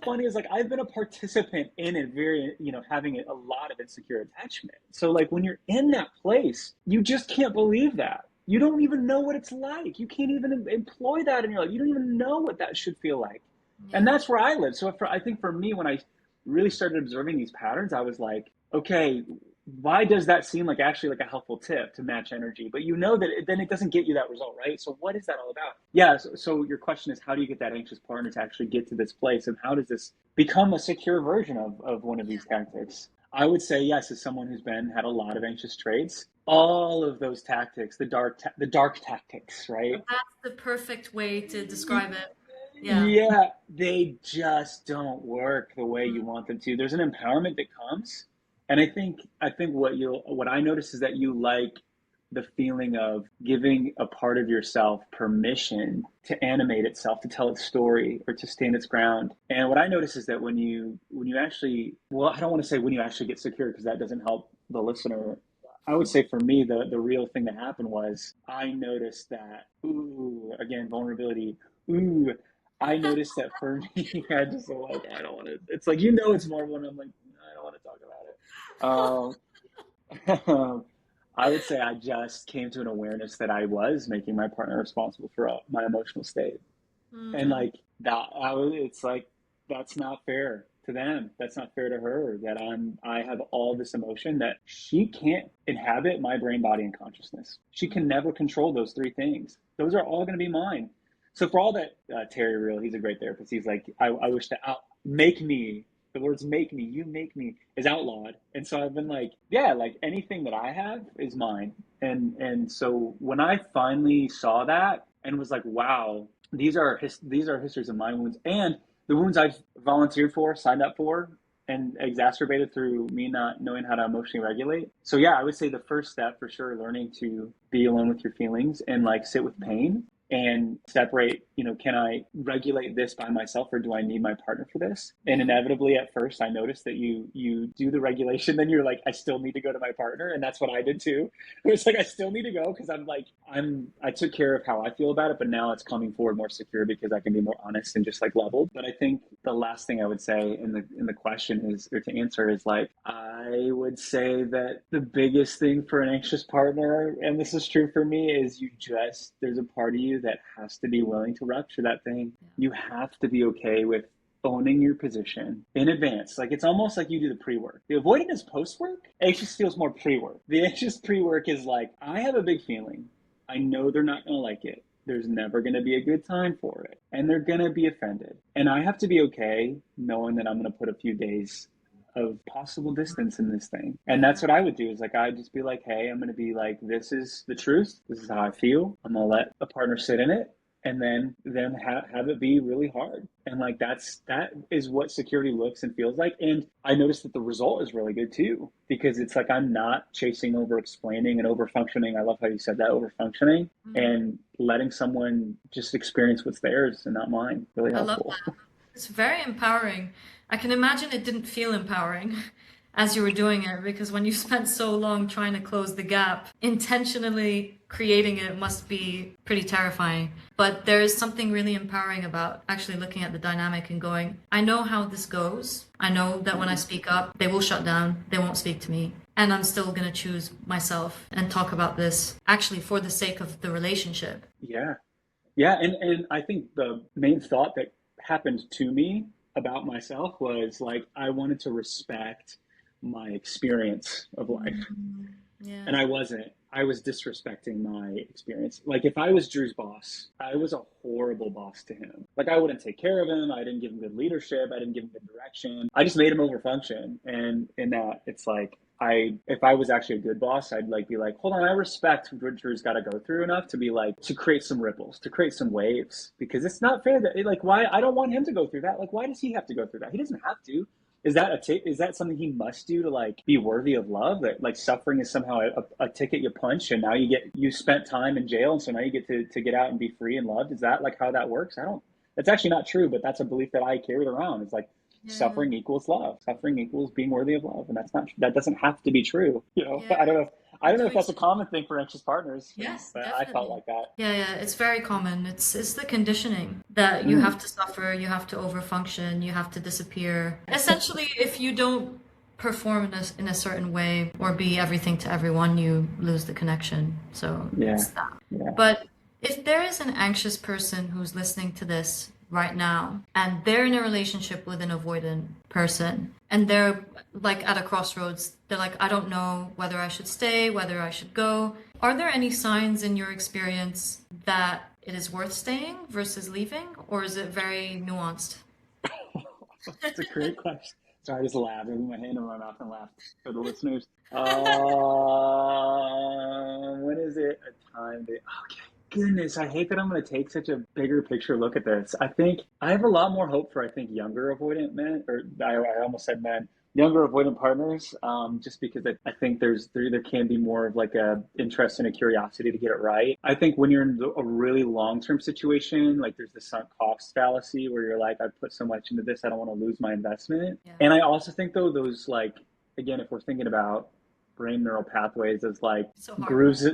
funny is like I've been a participant in it, very having a lot of insecure attachment. So like when you're in that place, you just can't believe that. You don't even know what it's like. You can't even employ that in your life. You don't even know what that should feel like. And Yeah. that's where I live. So I think for me, when I really started observing these patterns, I was like, okay, why does that seem like actually like a helpful tip to match energy? But then it doesn't get you that result, right? So what is that all about? Yeah. So your question is, how do you get that anxious partner to actually get to this place? And how does this become a secure version of one of these tactics? I would say yes, as someone who's had a lot of anxious traits, all of those tactics, the dark tactics, right? That's the perfect way to describe it. Yeah. Yeah, they just don't work the way you want them to. There's an empowerment that comes, and I think what I notice is that you like the feeling of giving a part of yourself permission to animate itself, to tell its story, or to stand its ground. And what I notice is that when you actually, well, I don't want to say when you actually get secure because that doesn't help the listener. I would say for me, the real thing that happened was I noticed that, ooh, again, vulnerability. Ooh, I noticed that for me, I just like I don't want to. It's like it's more when I'm like I don't want to talk about it. I would say I just came to an awareness that I was making my partner responsible for my emotional state, and Mm, like it's like that's not fair to them. That's not fair to her. That I have all this emotion that she can't inhabit my brain, body, and consciousness. She can mm, never control those three things. Those are all going to be mine. So for all that, Terry Real, he's a great therapist. He's like, I wish to make me. The words "make me," "you make me" is outlawed, and so I've been like, yeah, like anything that I have is mine, and so when I finally saw that and was like, wow, these are histories of my wounds and the wounds I've volunteered for, signed up for, and exacerbated through me not knowing how to emotionally regulate. So yeah, I would say the first step for sure, learning to be alone with your feelings and like sit with pain and separate, can I regulate this by myself or do I need my partner for this? And yeah. inevitably at first I noticed that you do the regulation, then you're like, I still need to go to my partner. And that's what I did too. It's like I still need to go because I took care of how I feel about it, but now it's coming forward more secure because I can be more honest and just like leveled. But I think the last thing I would say in the question is, or to answer, is like I would say that the biggest thing for an anxious partner, and this is true for me, is there's a part of you that has to be willing to rupture that thing. Yeah. You have to be okay with owning your position in advance. Like it's almost like you do the pre-work. The avoidant is post-work. Anxious feels more pre-work. The anxious pre-work is like, I have a big feeling. I know they're not going to like it. There's never going to be a good time for it. And they're going to be offended. And I have to be okay knowing that I'm going to put a few days of possible distance in this thing. And that's Yeah. what I would do is like I'd just be like, hey, I'm gonna be like, this is the truth. This is how I feel. I'm gonna let a partner sit in it and then have it be really hard. And like that is what security looks and feels like. And I noticed that the result is really good too, because it's like I'm not chasing over explaining and over functioning. I love how you said that, over functioning, Mm, and letting someone just experience what's theirs and not mine. Really I love helpful. that. It's very empowering. I can imagine it didn't feel empowering as you were doing it because when you spent so long trying to close the gap, intentionally creating it must be pretty terrifying. But there is something really empowering about actually looking at the dynamic and going, I know how this goes. I know that when I speak up, they will shut down, they won't speak to me. And I'm still going to choose myself and talk about this actually for the sake of the relationship. Yeah. Yeah, and I think the main thought that happened to me about myself was like I wanted to respect my experience of life. Mm, yeah. And I wasn't. I was disrespecting my experience. Like if I was Drew's boss, I was a horrible boss to him. Like I wouldn't take care of him. I didn't give him good leadership. I didn't give him good direction. I just made him overfunction. And in that, it's like if I was actually a good boss, I'd like be like, hold on, I respect what Drew's got to go through enough to be like to create some ripples, to create some waves, because it's not fair that like why I don't want him to go through that. Like why does he have to go through that? He doesn't have to. Is that something he must do to like be worthy of love? That like suffering is somehow a ticket you punch, and now you spent time in jail, and so now you get to get out and be free and loved. Is that like how that works? I don't. That's actually not true, but that's a belief that I carried around. It's like Yeah. suffering equals love. Suffering equals being worthy of love, and that doesn't have to be true. Yeah. I don't know if that's a Intuition. common thing for anxious partners, Yes, but I felt definitely. like that. Yeah, yeah, it's very common. It's the conditioning that you have Mm. to suffer, you have to overfunction, you have to disappear. Essentially, if you don't perform in a certain way or be everything to everyone, you lose the connection. So Yeah, it's that. yeah. But if there is an anxious person who's listening to this right now and they're in a relationship with an avoidant person and they're like at a crossroads, they're like, I don't know whether I should stay, whether I should go. Are there any signs in your experience that it is worth staying versus leaving, or is it very nuanced? That's a great question. Sorry, I just laughed. I put my hand in my mouth and laughed for the listeners. When is it a time that? Okay, goodness, I hate that I'm going to take such a bigger picture look at this. I think I have a lot more hope for younger avoidant men, or I almost said men, younger avoidant partners, just because I think there can be more of like a interest and a curiosity to get it right. I think when you're in a really long term situation, like there's the sunk cost fallacy where you're like, I put so much into this, I don't want to lose my investment. Yeah. And I also think though those like again, if we're thinking about brain neural pathways as like It's so hard. grooves,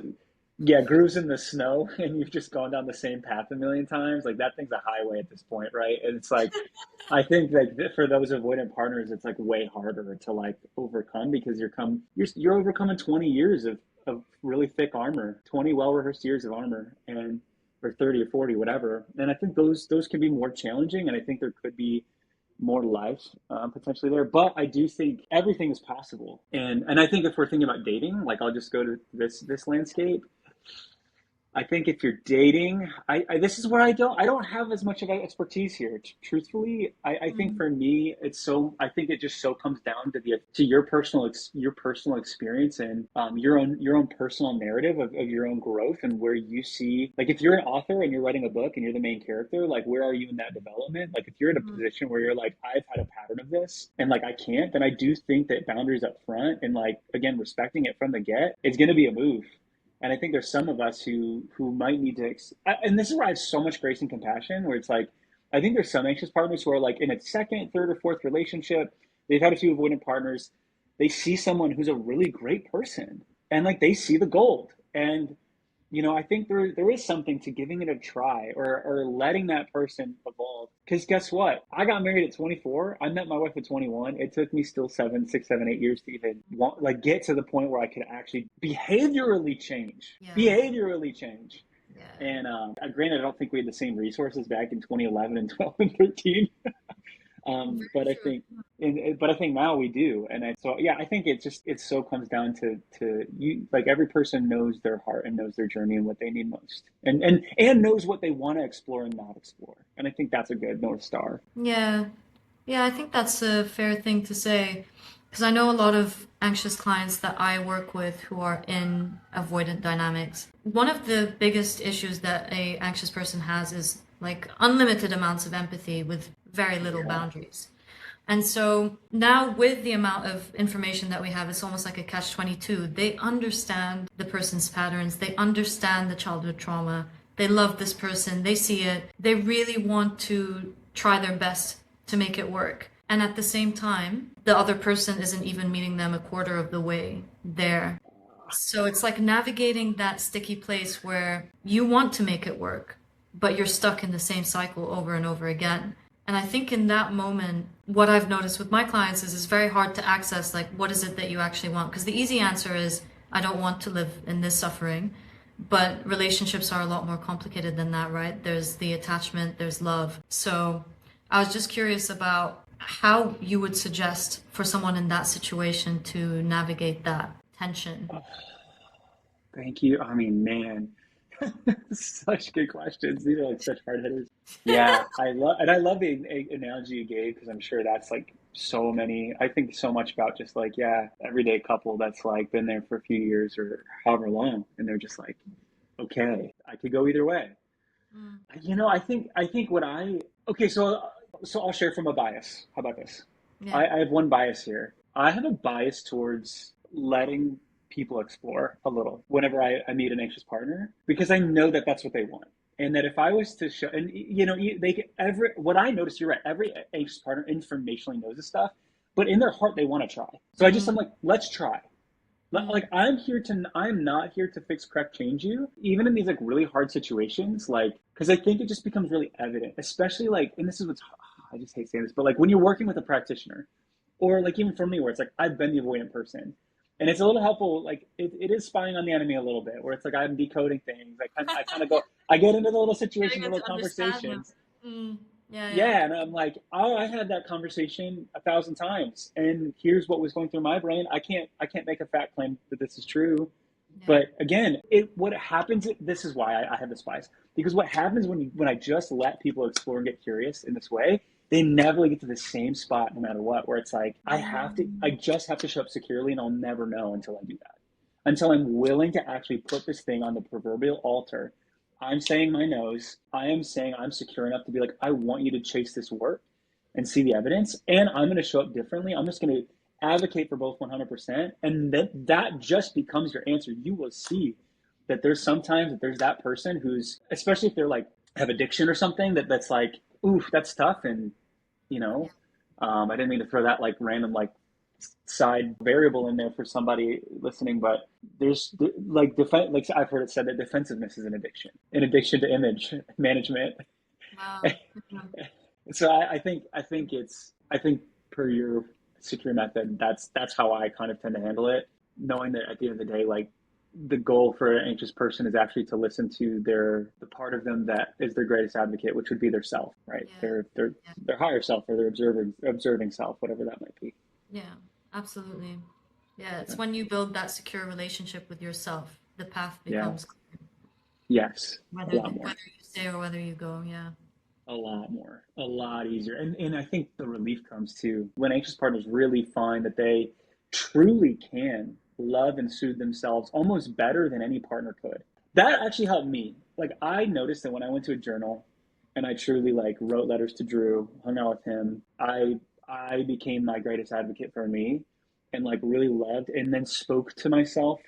yeah, grooves in the snow, and you've just gone down the same path a million times. Like that thing's a highway at this point, right? And it's like I think like for those avoidant partners, it's like way harder to like overcome because you're overcoming 20 years of really thick armor, 20 well rehearsed years of armor, and or 30 or 40, whatever. And I think those can be more challenging, and I think there could be more life potentially there. But I do think everything is possible, and I think if we're thinking about dating, like I'll just go to this landscape. I think if you're dating, this is where I don't have as much of an expertise here. Truthfully, I think Mm, for me, I think it just so comes down to to your personal experience and your own personal narrative of your own growth and where you see, like if you're an author and you're writing a book and you're the main character, like where are you in that development? Like if you're in a mm, position where you're like, I've had a pattern of this and like I can't, then I do think that boundaries up front and like again respecting it from the get is going to be a move. And I think there's some of us who might need to, and this is where I have so much grace and compassion, where it's like, I think there's some anxious partners who are like in a second, third, or fourth relationship. They've had a few avoidant partners. They see someone who's a really great person, and like they see the gold. And I think there is something to giving it a try or letting that person evolve. Because guess what? I got married at 24. I met my wife at 21. It took me still 7, 6, 7, 8 years to even like get to the point where I could actually behaviorally change. yeah, Behaviorally change. yeah, And granted, I don't think we had the same resources back in 2011 and 12 and 13. very But I true. think, but I think now we do, and so yeah, I think it so comes down to you. Like every person knows their heart and knows their journey and what they need most, and knows what they want to explore and not explore. And I think that's a good North Star. Yeah, yeah, I think that's a fair thing to say because I know a lot of anxious clients that I work with who are in avoidant dynamics. One of the biggest issues that a anxious person has is like unlimited amounts of empathy with very little Yeah, boundaries. And so now with the amount of information that we have, it's almost like a catch-22. They understand the person's patterns. They understand the childhood trauma. They love this person. They see it. They really want to try their best to make it work. And at the same time, the other person isn't even meeting them a quarter of the way there. So it's like navigating that sticky place where you want to make it work, but you're stuck in the same cycle over and over again. And I think in that moment, what I've noticed with my clients is it's very hard to access like what is it that you actually want? Because the easy answer is I don't want to live in this suffering. But relationships are a lot more complicated than that, right? There's the attachment, there's love. So I was just curious about how you would suggest for someone in that situation to navigate that tension. thank you. I mean, man, such good questions. These are like such hard hitters. Yeah, I love the analogy you gave because I'm sure that's like so many. I think so much about just like yeah, everyday couple that's like been there for a few years or however long, and they're just like, okay, I could go either way. Mm, I think what I okay, so I'll share from a bias. How about this? yeah. I have one bias here. I have a bias towards letting people explore a little whenever I meet an anxious partner because I know that that's what they want. And that if I was to show, and what I noticed, you're right, every anxious partner informationally knows this stuff, but in their heart, they want to try. So I'm like, let's try. Like, Mm. I'm not here to fix, correct, change you, even in these like really hard situations, like, because I think it just becomes really evident, especially like, and this is what's, I just hate saying this, but like when you're working with a practitioner, or like even for me, where it's like I've been the avoidant person, and it's a little helpful. Like it is spying on the enemy a little bit, where it's like I'm decoding things. I kind of go, I get into the little Getting situations, the it little to understand them. conversations, Mm. Yeah, yeah. yeah, and I'm like, oh, I had that conversation 1,000 times, and here's what was going through my brain. I can't make a fact claim that this is true, Yeah. but again, what happens. This is why I have this bias, because what happens when I just let people explore and get curious in this way, they never get to the same spot no matter what. Where it's like I Mm. just have to show up securely, and I'll never know until I do that. Until I'm willing to actually put this thing on the proverbial altar. I'm saying my nose. I am saying I'm secure enough to be like, I want you to chase this work and see the evidence. And I'm going to show up differently. I'm just going to advocate for both 100%. And that just becomes your answer. You will see that there's sometimes that there's that person who's, especially if they're like, have addiction or something, that's like, oof, that's tough. And, you Yeah. know, I didn't mean to throw that like random, like, side variable in there for somebody listening, but there's like like I've heard it said that defensiveness is an addiction to image management. Wow. Yeah. So I think per your secure method, that's how I kind of tend to handle it, knowing that at the end of the day, like the goal for an anxious person is actually to listen to the part of them that is their greatest advocate, which would be their self, right? Yeah. Yeah. Their higher self, or their observing self, whatever that might be. Yeah. Absolutely. Yeah. Yeah. It's when you build that secure relationship with yourself, the path Yeah. becomes clear, Yes. A lot whether more. you stay or whether you go. Yeah. A lot more. A lot easier. And I think the relief comes too when anxious partners really find that they truly can love and soothe themselves almost better than any partner could. That actually helped me. Like I noticed that when I went to a journal and I truly like wrote letters to Drew, hung out with him, I became my greatest advocate for me and like really loved and then spoke to myself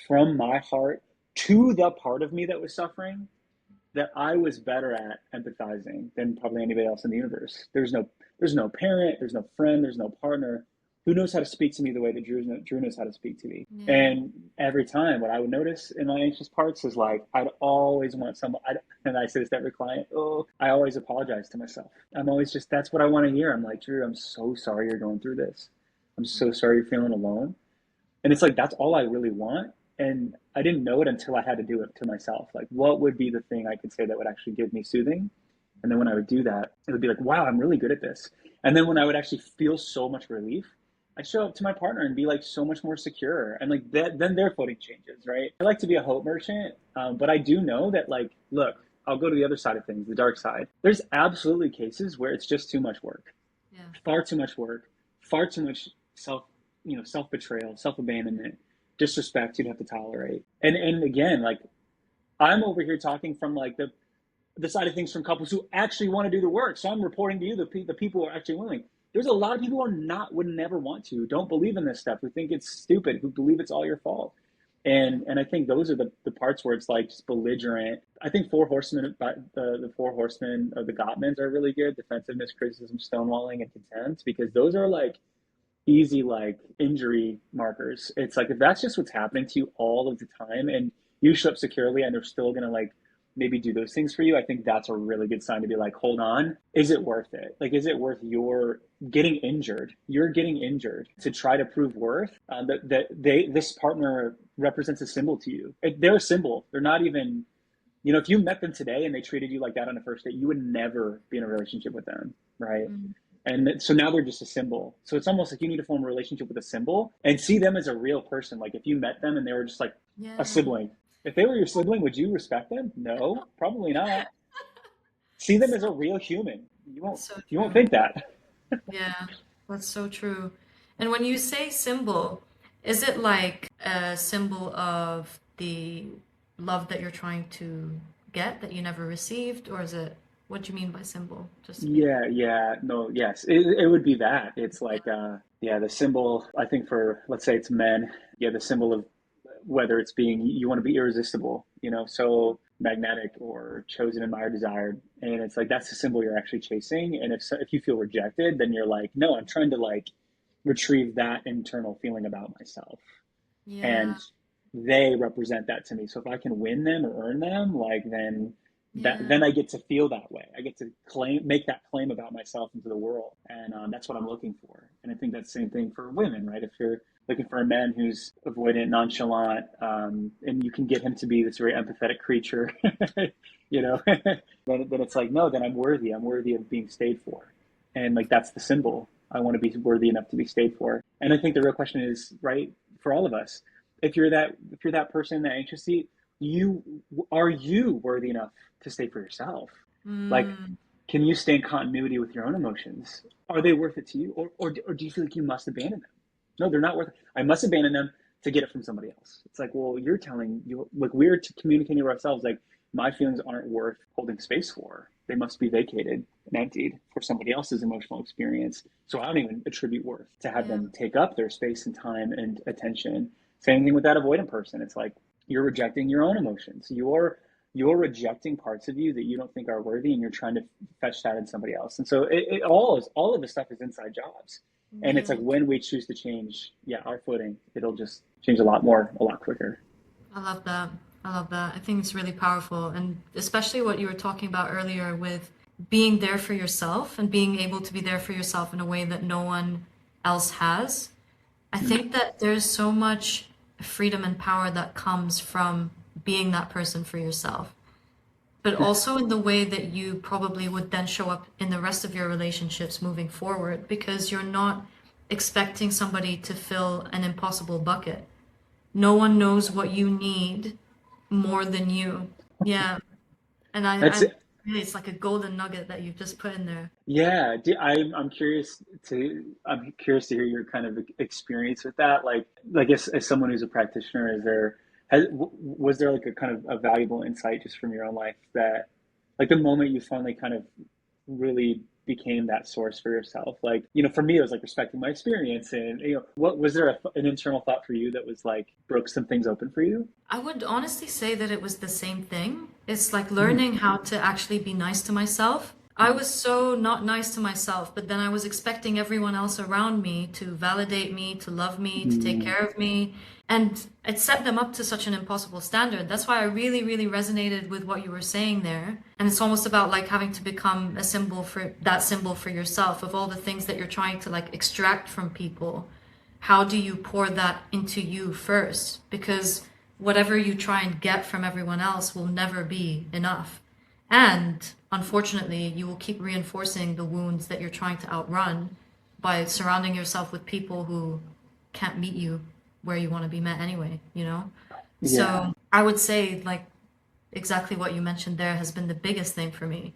from my heart to the part of me that was suffering, that I was better at empathizing than probably anybody else in the universe. There's no parent, there's no friend, there's no partner who knows how to speak to me the way that Drew knows how to speak to me. Yeah. And every time, what I would notice in my anxious parts is like I'd always want someone. And I say this to every client. Oh, I always apologize to myself. I'm always just that's what I want to hear. I'm like, Drew, I'm so sorry you're going through this. I'm so sorry you're feeling alone. And it's like that's all I really want. And I didn't know it until I had to do it to myself. Like, what would be the thing I could say that would actually give me soothing? And then when I would do that, it would be like, wow, I'm really good at this. And then when I would actually feel so much relief, I'd show up to my partner and be like so much more secure. And like that, then their footing changes, right? I like to be a hope merchant, but I do know that, like, look, I'll go to the other side of things, the dark side. There's absolutely cases where it's just too much work, Yeah. far too much work, far too much self betrayal, self abandonment, disrespect you'd have to tolerate. And again, like I'm over here talking from like the side of things from couples who actually want to do the work. So I'm reporting to you the people who are actually willing. There's a lot of people who are not would never want to, who don't believe in this stuff, who think it's stupid, who believe it's all your fault. Yeah. And I think those are the parts where it's like just belligerent. I think four horsemen, the four horsemen of the Gottmans are really good: defensiveness, criticism, stonewalling, and contempt, because those are like easy like injury markers. It's like if that's just what's happening to you all of the time and you show up securely and they're still gonna like maybe do those things for you, I think that's a really good sign to be like, hold on, is it worth it? Like, is it worth your getting injured? You're getting injured to try to prove worth. That this partner represents a symbol to you. They're a symbol. They're not even. If you met them today and they treated you like that on a first date, you would never be in a relationship with them, right? Mm. And so now they're just a symbol. So it's almost like you need to form a relationship with a symbol and see them as a real person. Like if you met them and they were just like a Yeah. sibling, if they were your sibling, would you respect them? No, probably not. See them as So a real human. that's so You won't true. think that. Yeah, that's so true. And when you say symbol, is it like a symbol of the love that you're trying to get that you never received, or is it what do you mean by symbol? Just to be Yeah, yeah, no, yes, it would be that. It's like, yeah, the symbol, I think for, let's say it's men, yeah, the symbol of whether it's being, you want to be irresistible, so magnetic or chosen, admired, desired. And it's like that's the symbol you're actually chasing. And if you feel rejected, then you're like, no, I'm trying to like retrieve that internal feeling about myself. Yeah. And they represent that to me. So if I can win them or earn them, like Yeah. then I get to feel that way. I get to make that claim about myself into the world, and that's what I'm looking for. And I think that's the same thing for women, right? If you're looking for a man who's avoidant, nonchalant, and you can get him to be this very empathetic creature, you know, then it's like, no, then I'm worthy. I'm worthy of being stayed for, and like that's the symbol. I want to be worthy enough to be stayed for. And I think the real question is, right, for all of us, if you're that person in that anxious seat, you are you worthy enough to stay for yourself? Like, Mm, can you stay in continuity with your own emotions? Are they worth it to you, or do you feel like you must abandon them? No, they're not worth it. I must abandon them to get it from somebody else. It's like, well, you're telling you like we're communicating to ourselves like my feelings aren't worth holding space for. They must be vacated and emptied for somebody else's emotional experience. So I don't even attribute worth to have yeah. them take up their space and time and attention. Same thing with that avoidant person. It's like you're rejecting your own emotions. You're rejecting parts of you that you don't think are worthy, and you're trying to fetch that in somebody else. And so all of the stuff is inside jobs. And it's like Yeah. when we choose to change, yeah, our footing, it'll just change a lot more, a lot quicker. I love that. I love that. I think it's really powerful. And especially what you were talking about earlier with being there for yourself and being able to be there for yourself in a way that no one else has. I think that there's so much freedom and power that comes from being that person for yourself, but also in the way that you probably would then show up in the rest of your relationships moving forward because you're not expecting somebody to fill an impossible bucket. No one knows what you need more than you. Yeah. And That's really, it's like a golden nugget that you've just put in there. Yeah, I'm curious to hear your kind of experience with that. Like as someone who's a practitioner, was there like a kind of a valuable insight just from your own life that like the moment you finally kind of really became that source for yourself? Like, for me, it was like respecting my experience, and what was there an internal thought for you that was like broke some things open for you? I would honestly say that it was the same thing. It's like Mm, learning how to actually be nice to myself. I mm, was so not nice to myself, but then I was expecting everyone else around me to validate me, to love me, to take mm, care of me. And it set them up to such an impossible standard. That's why I really, really resonated with what you were saying there. And it's almost about like having to become a symbol for yourself of all the things that you're trying to like extract from people. How do you pour that into you first? Because whatever you try and get from everyone else will never be enough. And unfortunately, you will keep reinforcing the wounds that you're trying to outrun by surrounding yourself with people who can't meet you where you want to be met anyway, you know? yeah, So I would say, like, exactly what you mentioned there has been the biggest thing for me.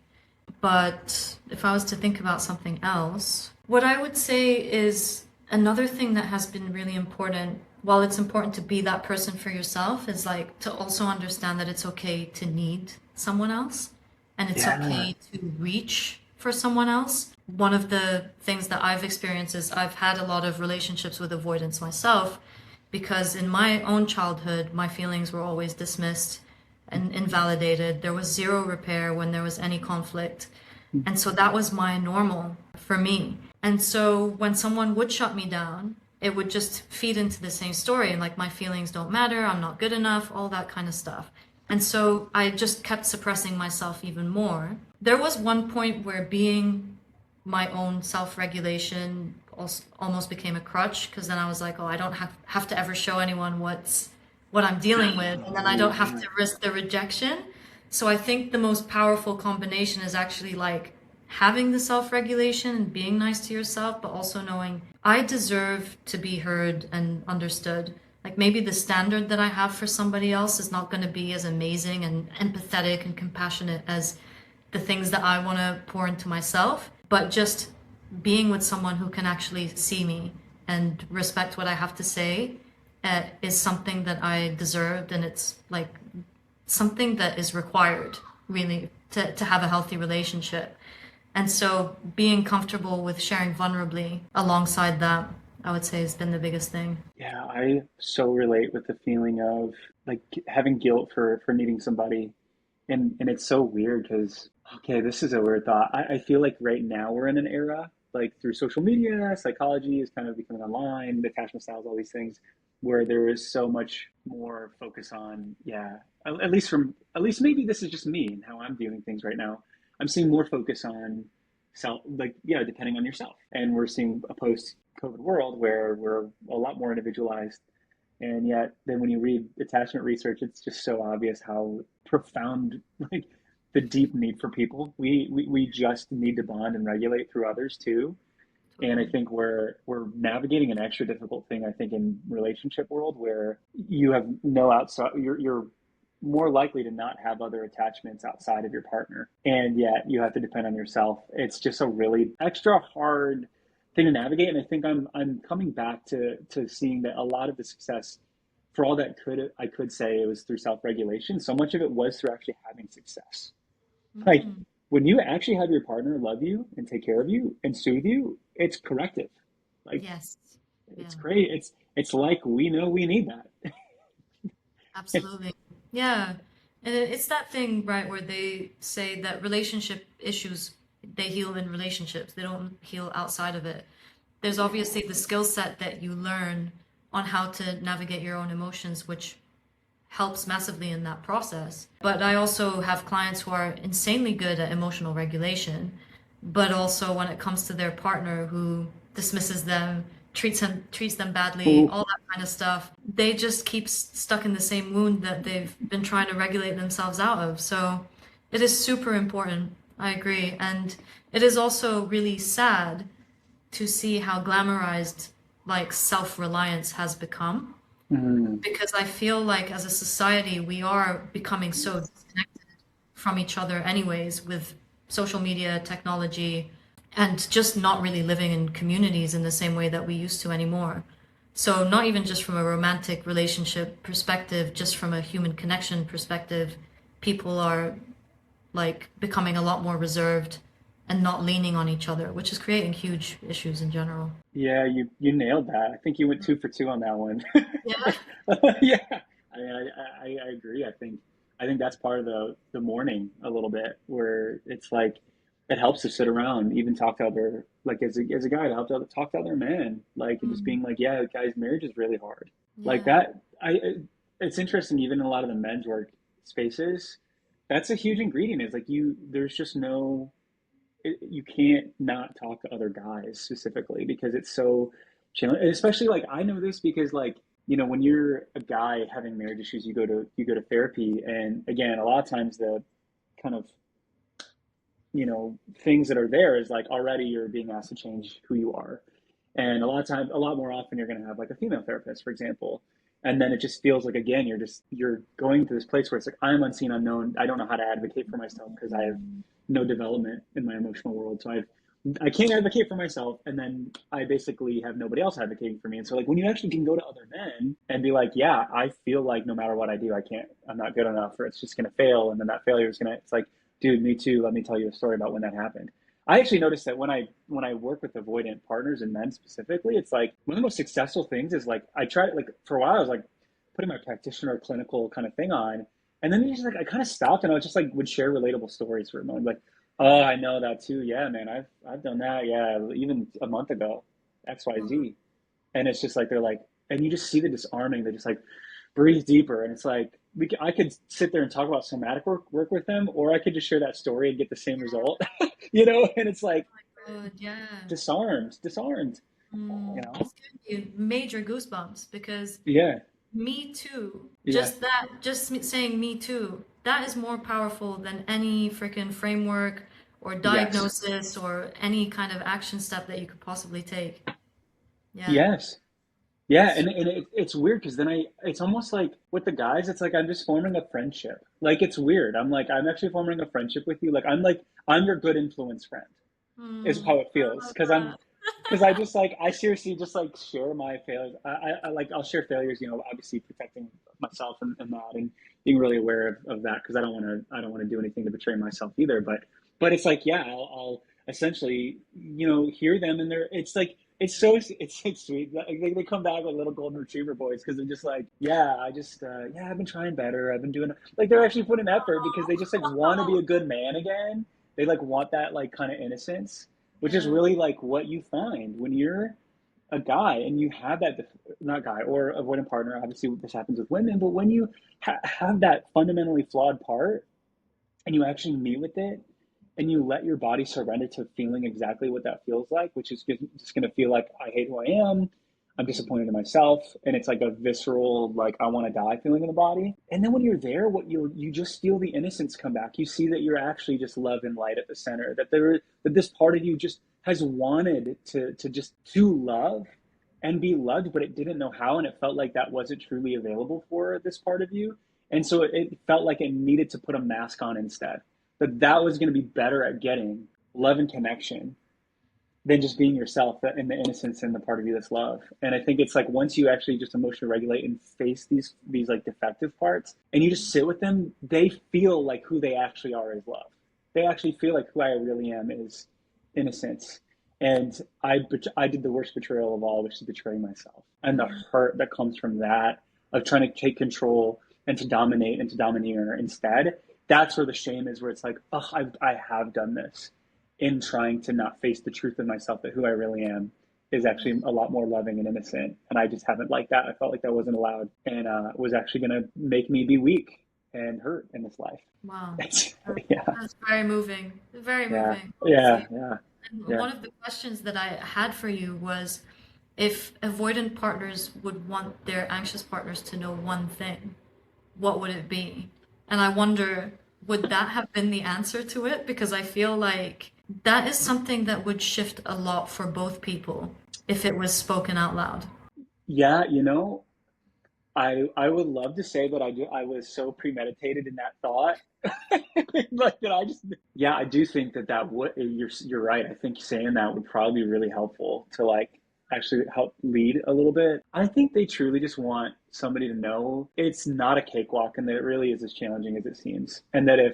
But if I was to think about something else, what I would say is another thing that has been really important, while it's important to be that person for yourself, is like to also understand that it's okay to need someone else and it's yeah, okay to reach for someone else. One of the things that I've experienced is I've had a lot of relationships with avoidance myself because in my own childhood, my feelings were always dismissed and invalidated. There was zero repair when there was any conflict. And so that was my normal for me. And so when someone would shut me down, it would just feed into the same story. And like my feelings don't matter, I'm not good enough, all that kind of stuff. And so I just kept suppressing myself even more. There was one point where being my own self-regulation almost became a crutch because then I was like, oh, I don't have to ever show anyone what I'm dealing with, and then I don't have yeah, to risk the rejection. So I think the most powerful combination is actually like having the self-regulation and being nice to yourself, but also knowing I deserve to be heard and understood. Like maybe the standard that I have for somebody else is not going to be as amazing and empathetic and compassionate as the things that I want to pour into myself, but just being with someone who can actually see me and respect what I have to say is something that I deserved, and it's like something that is required really to have a healthy relationship. And so being comfortable with sharing vulnerably alongside that, I would say has been the biggest thing. yeah. I so relate with the feeling of like having guilt for needing somebody, And it's so weird because, okay, this is a weird thought. I feel like right now we're in an era, like through social media, psychology is kind of becoming online, attachment styles, all these things, where there is so much more focus on, yeah, at least maybe this is just me and how I'm viewing things right now. I'm seeing more focus on self, like, yeah, depending on yourself. And we're seeing a post-COVID world where we're a lot more individualized, and yet, then when you read attachment research, it's just so obvious how profound, like the deep need for people. We just need to bond and regulate through others too. And I Totally. think we're navigating an extra difficult thing, I think, in relationship world where you have no outside, you're more likely to not have other attachments outside of your partner. And yet you have to depend on yourself. It's just a really extra hard thing to navigate. And I think I'm coming back to seeing that a lot of the success, for all that I could say it was through self-regulation, so much of it was through actually having success. Like Mm, when you actually have your partner love you and take care of you and soothe you, it's corrective. Like yes. it's Yeah. great. It's like we know we need that. Absolutely. Yeah. And it's that thing, right, where they say that relationship issues, they heal in relationships. They don't heal outside of it. There's obviously the skill set that you learn on how to navigate your own emotions, which helps massively in that process. But I also have clients who are insanely good at emotional regulation, but also when it comes to their partner who dismisses them, treats them badly, Ooh. all that kind of stuff, they just keep stuck in the same wound that they've been trying to regulate themselves out of. So it is super important. I agree. And it is also really sad to see how glamorized like self-reliance has become, Mm. because I feel like as a society we are becoming so disconnected from each other anyways with social media, technology, and just not really living in communities in the same way that we used to anymore. So not even just from a romantic relationship perspective, just from a human connection perspective, people are like becoming a lot more reserved and not leaning on each other, which is creating huge issues in general. Yeah, you nailed that. I think you went 2 for 2 on that one. Yeah. Yeah, I agree. I think that's part of the mourning a little bit, where it's like it helps to sit around, even talk to other, like as a guy to help to talk to other men, like and just Mm. being like, yeah, guys, marriage is really hard. Like Yeah. that. It's interesting, even in a lot of the men's work spaces, that's a huge ingredient. Is like there's just no you can't not talk to other guys specifically because it's so challenging. Especially like I know this because like when you're a guy having marriage issues, you go to therapy, and again, a lot of times the kind of things that are there is like already you're being asked to change who you are, and a lot more often you're going to have like a female therapist, for example. And then it just feels like again you're going to this place where it's like I'm unseen, unknown. I don't know how to advocate for myself because I have no development in my emotional world. So I can't advocate for myself, and then I basically have nobody else advocating for me. And so like when you actually can go to other men and be like, yeah, I feel like no matter what I do, I'm not good enough, or it's just gonna fail, and then that failure is gonna. It's like, dude, me too. Let me tell you a story about when that happened. I actually noticed that when I work with avoidant partners and men specifically, it's like one of the most successful things is like I tried like for a while I was like putting my practitioner clinical kind of thing on, and then just like I kind of stopped and I was just like would share relatable stories for a moment, like, oh, I know that too. Yeah, man, I've done that. Yeah, even a month ago, X Y Z, and it's just like they're like, and you just see the disarming. They just like breathe deeper, and it's like I could sit there and talk about somatic work with them, or I could just share that story and get the same result, and it's like Good, yeah. disarmed, you Mm, know? it's giving you major goosebumps because Yeah, me too, yeah, saying me too, that is more powerful than any freaking framework or yes, diagnosis or any kind of action step that you could possibly take. Yeah. yes. Yeah, So, it's weird because then it's almost like with the guys, it's like I'm just forming a friendship. Like it's weird. I'm like, I'm actually forming a friendship with you. Like, I'm your good influence friend, is how it I feels. love that. Because I just like, I seriously just like share my failures. I like, I'll share failures, obviously protecting myself and that and being really aware of that because I don't want to do anything to betray myself either. But it's like, yeah, I'll essentially, hear them and it's like, it's sweet. Like, they come back with little golden retriever boys because they're just like, yeah, yeah, I've been trying better. I've been doing like they're actually putting effort because they just like want to be a good man again. They like want that like kind of innocence, which is Yeah. really like what you find when you're a guy and you have that not guy or avoidant partner. Obviously, this happens with women, but when you have that fundamentally flawed part and you actually meet with it and you let your body surrender to feeling exactly what that feels like, which is just going to feel like I hate who I am, I'm disappointed in myself, and it's like a visceral like I want to die feeling in the body. And then when you're there, what you just feel the innocence come back. You see that you're actually just love and light at the center. That this part of you just has wanted to just to love and be loved, but it didn't know how, and it felt like that wasn't truly available for this part of you. And so it felt like it needed to put a mask on instead. That was going to be better at getting love and connection than just being yourself and the innocence and the part of you that's love. And I think it's like once you actually just emotionally regulate and face these like defective parts and you just sit with them, they feel like who they actually are is love. They actually feel like who I really am is innocence. And I did the worst betrayal of all, which is betraying myself. And the Mm. hurt that comes from that, of trying to take control and to dominate and to domineer instead, that's where the shame is, where it's like, oh, I have done this in trying to not face the truth of myself, that who I really am is actually a lot more loving and innocent. And I just haven't liked that. I felt like that wasn't allowed and was actually going to make me be weak and hurt in this life. Wow. It's, That- yeah, That's very moving. Very yeah, moving, yeah, honestly. yeah, And yeah. one of the questions that I had for you was if avoidant partners would want their anxious partners to know one thing, what would it be? And I wonder, would that have been the answer to it? Because I feel like that is something that would shift a lot for both people if it was spoken out loud. Yeah, I would love to say that I was so premeditated in that thought, like that I just yeah I do think that would you're right. I think saying that would probably be really helpful to like actually help lead a little bit. I think they truly just want somebody to know it's not a cakewalk and that it really is as challenging as it seems, and that if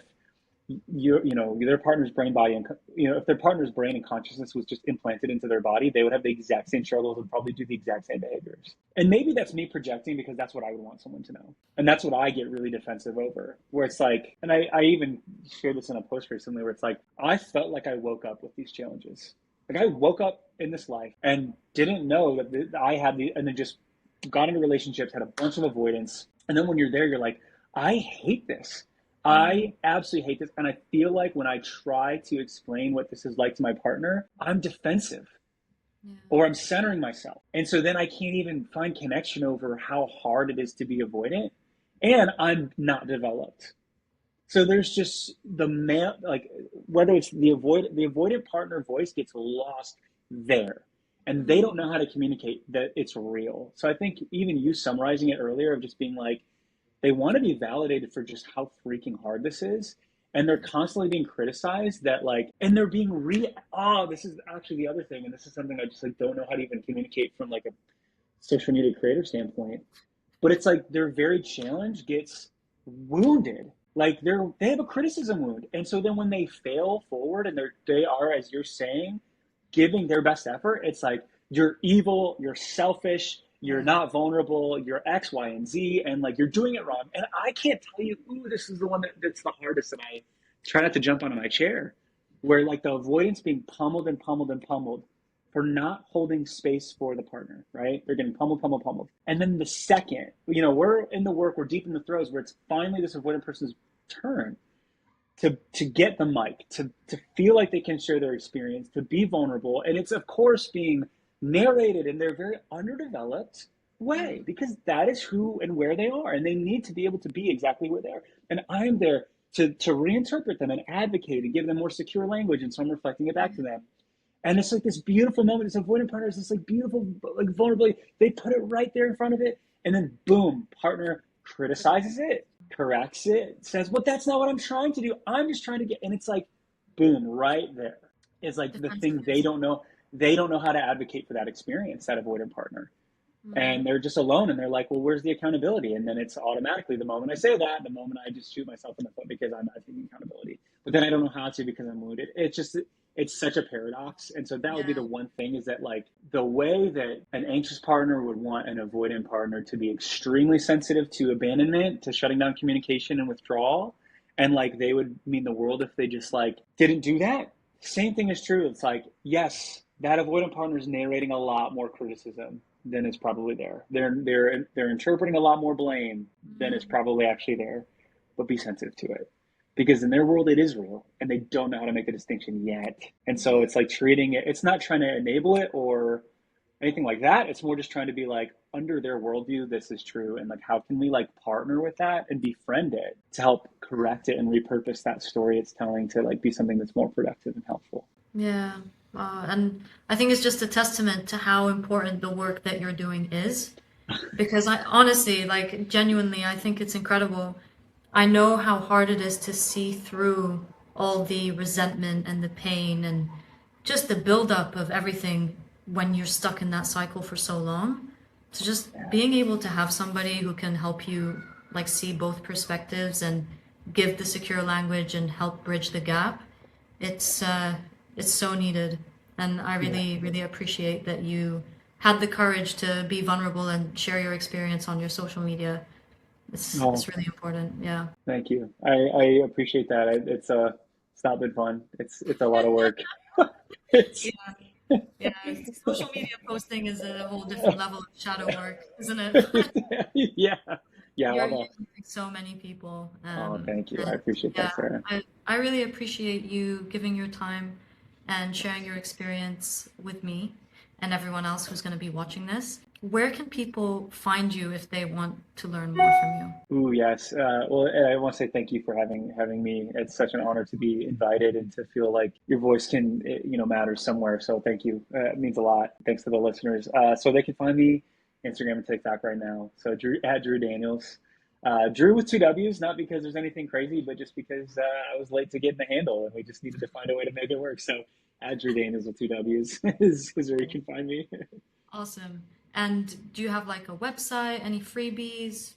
their partner's brain body and if their partner's brain and consciousness was just implanted into their body, they would have the exact same struggles and probably do the exact same behaviors. And maybe that's me projecting because that's what I would want someone to know, and that's what I get really defensive over, where it's like, and I even shared this in a post recently where it's like I felt like I woke up with these challenges. Like I woke up in this life and didn't know that I had and then just got into relationships, had a bunch of avoidance, and then when you're there, you're like, I hate this. Mm, I absolutely hate this. And I feel like when I try to explain what this is like to my partner, I'm defensive yeah. or I'm centering myself. And so then I can't even find connection over how hard it is to be avoidant. And I'm not developed. So there's just the man, like whether it's the avoidant partner voice gets lost there. And they Mm, don't know how to communicate that it's real. So I think even you summarizing it earlier of just being like, they want to be validated for just how freaking hard this is. And they're constantly being criticized that like, and they're being this is actually the other thing. And this is something I just like don't know how to even communicate from like a social media creator standpoint. But it's like their very challenge gets wounded. Like they have a criticism wound. And so then when they fail forward and they are, as you're saying, giving their best effort, it's like you're evil, you're selfish, you're yeah. not vulnerable, you're X, Y, and Z, and like you're doing it wrong. And I can't tell you, ooh, this is the one that's the hardest, and I try not to jump onto my chair, where like the avoidance being pummeled and pummeled and pummeled for not holding space for the partner, right? They're getting pummeled, pummeled, pummeled. And then the second, we're in the work, we're deep in the throes where it's finally this avoidant person's turn to get the mic, to feel like they can share their experience, to be vulnerable. And it's of course being narrated in their very underdeveloped way Mm, because that is who and where they are. And they need to be able to be exactly where they are. And I'm there to reinterpret them and advocate and give them more secure language. And so I'm reflecting it back to them. And it's like this beautiful moment. This avoidant partner is this like beautiful, like vulnerability. They put it right there in front of it. And then boom, partner criticizes it, corrects it, says, well, that's not what I'm trying to do. I'm just trying to get, and it's like, boom, right there is like the thing they defensiveness. don't know. They don't know how to advocate for that experience, that avoidant partner. Mm, And they're just alone and they're like, well, where's the accountability? And then it's automatically the moment I say that, the moment I just shoot myself in the foot because I'm not taking accountability. But then I don't know how to because I'm wounded. It's just, it's such a paradox. And so that would be Yeah. the one thing, is that like the way that an anxious partner would want an avoidant partner to be extremely sensitive to abandonment, to shutting down communication and withdrawal, and like they would mean the world if they just like didn't do that. Same thing is true. It's like, yes, that avoidant partner is narrating a lot more criticism than is probably there. They're interpreting a lot more blame than is Mm. probably actually there. But be sensitive to it, because in their world it is real and they don't know how to make the distinction yet. And so Yeah. it's like treating it, it's not trying to enable it or anything like that. It's more just trying to be like, under their worldview this is true, and like how can we like partner with that and befriend it to help correct it and repurpose that story it's telling to like be something that's more productive and helpful. Yeah. And I think it's just a testament to how important the work that you're doing is. Because I honestly, like, genuinely, I think it's incredible. I know how hard it is to see through all the resentment and the pain and just the buildup of everything when you're stuck in that cycle for so long. So just Yeah. being able to have somebody who can help you like see both perspectives and give the secure language and help bridge the gap, it's uh it's so needed. And I Yeah. really, really appreciate that you had the courage to be vulnerable and share your experience on your social media. It's Oh, really important. Yeah. thank you. I appreciate that. It's not been fun. It's a lot of work. Yeah. It's Yeah. Social media posting is a whole different level of shadow work, isn't it? yeah. Yeah, You're well, using so many people. oh, thank you. I And appreciate yeah, that, Sarah. I really appreciate you giving your time and sharing your experience with me and everyone else who's going to be watching this. Where can people find you if they want to learn more from you? Ooh, yes. Well, I want to say thank you for having me. It's such an honor to be invited and to feel like your voice can, matter somewhere. So thank you. It means a lot. Thanks to the listeners. So they can find me Instagram and TikTok right now. So Drew at Drew Daniels. Drew with two W's, not because there's anything crazy, but just because I was late to getting the handle and we just needed to find a way to make it work. So at Drew Daniels with two W's is where you can find me. Awesome. And do you have like a website, any freebies?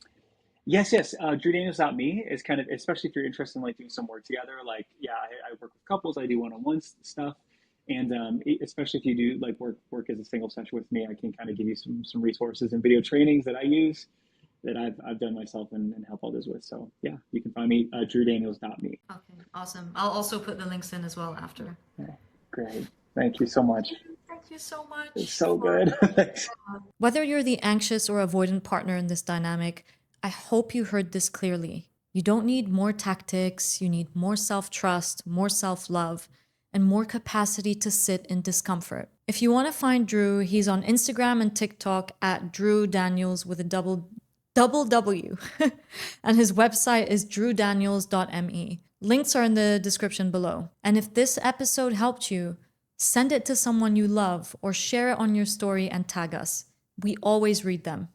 Yes, yes. DrewDaniels.me is kind of, especially if you're interested in like doing some work together. Like, yeah, I work with couples. I do one-on-one stuff, and especially if you do like work as a single session with me, I can kind of give you some resources and video trainings that I use that I've done myself and help others with. So yeah, you can find me DrewDaniels.me. Okay, awesome. I'll also put the links in as well after. Yeah, great. Thank you so much. Thank you so It's much so for good. Thanks. Whether you're the anxious or avoidant partner in this dynamic, I hope you heard this clearly. You don't need more tactics, you need more self trust, more self love, and more capacity to sit in discomfort. If you want to find Drew, he's on Instagram and TikTok at Drew Daniels with a double W. And his website is drewdaniels.me. Links are in the description below. And if this episode helped you, send it to someone you love or share it on your story and tag us. We always read them.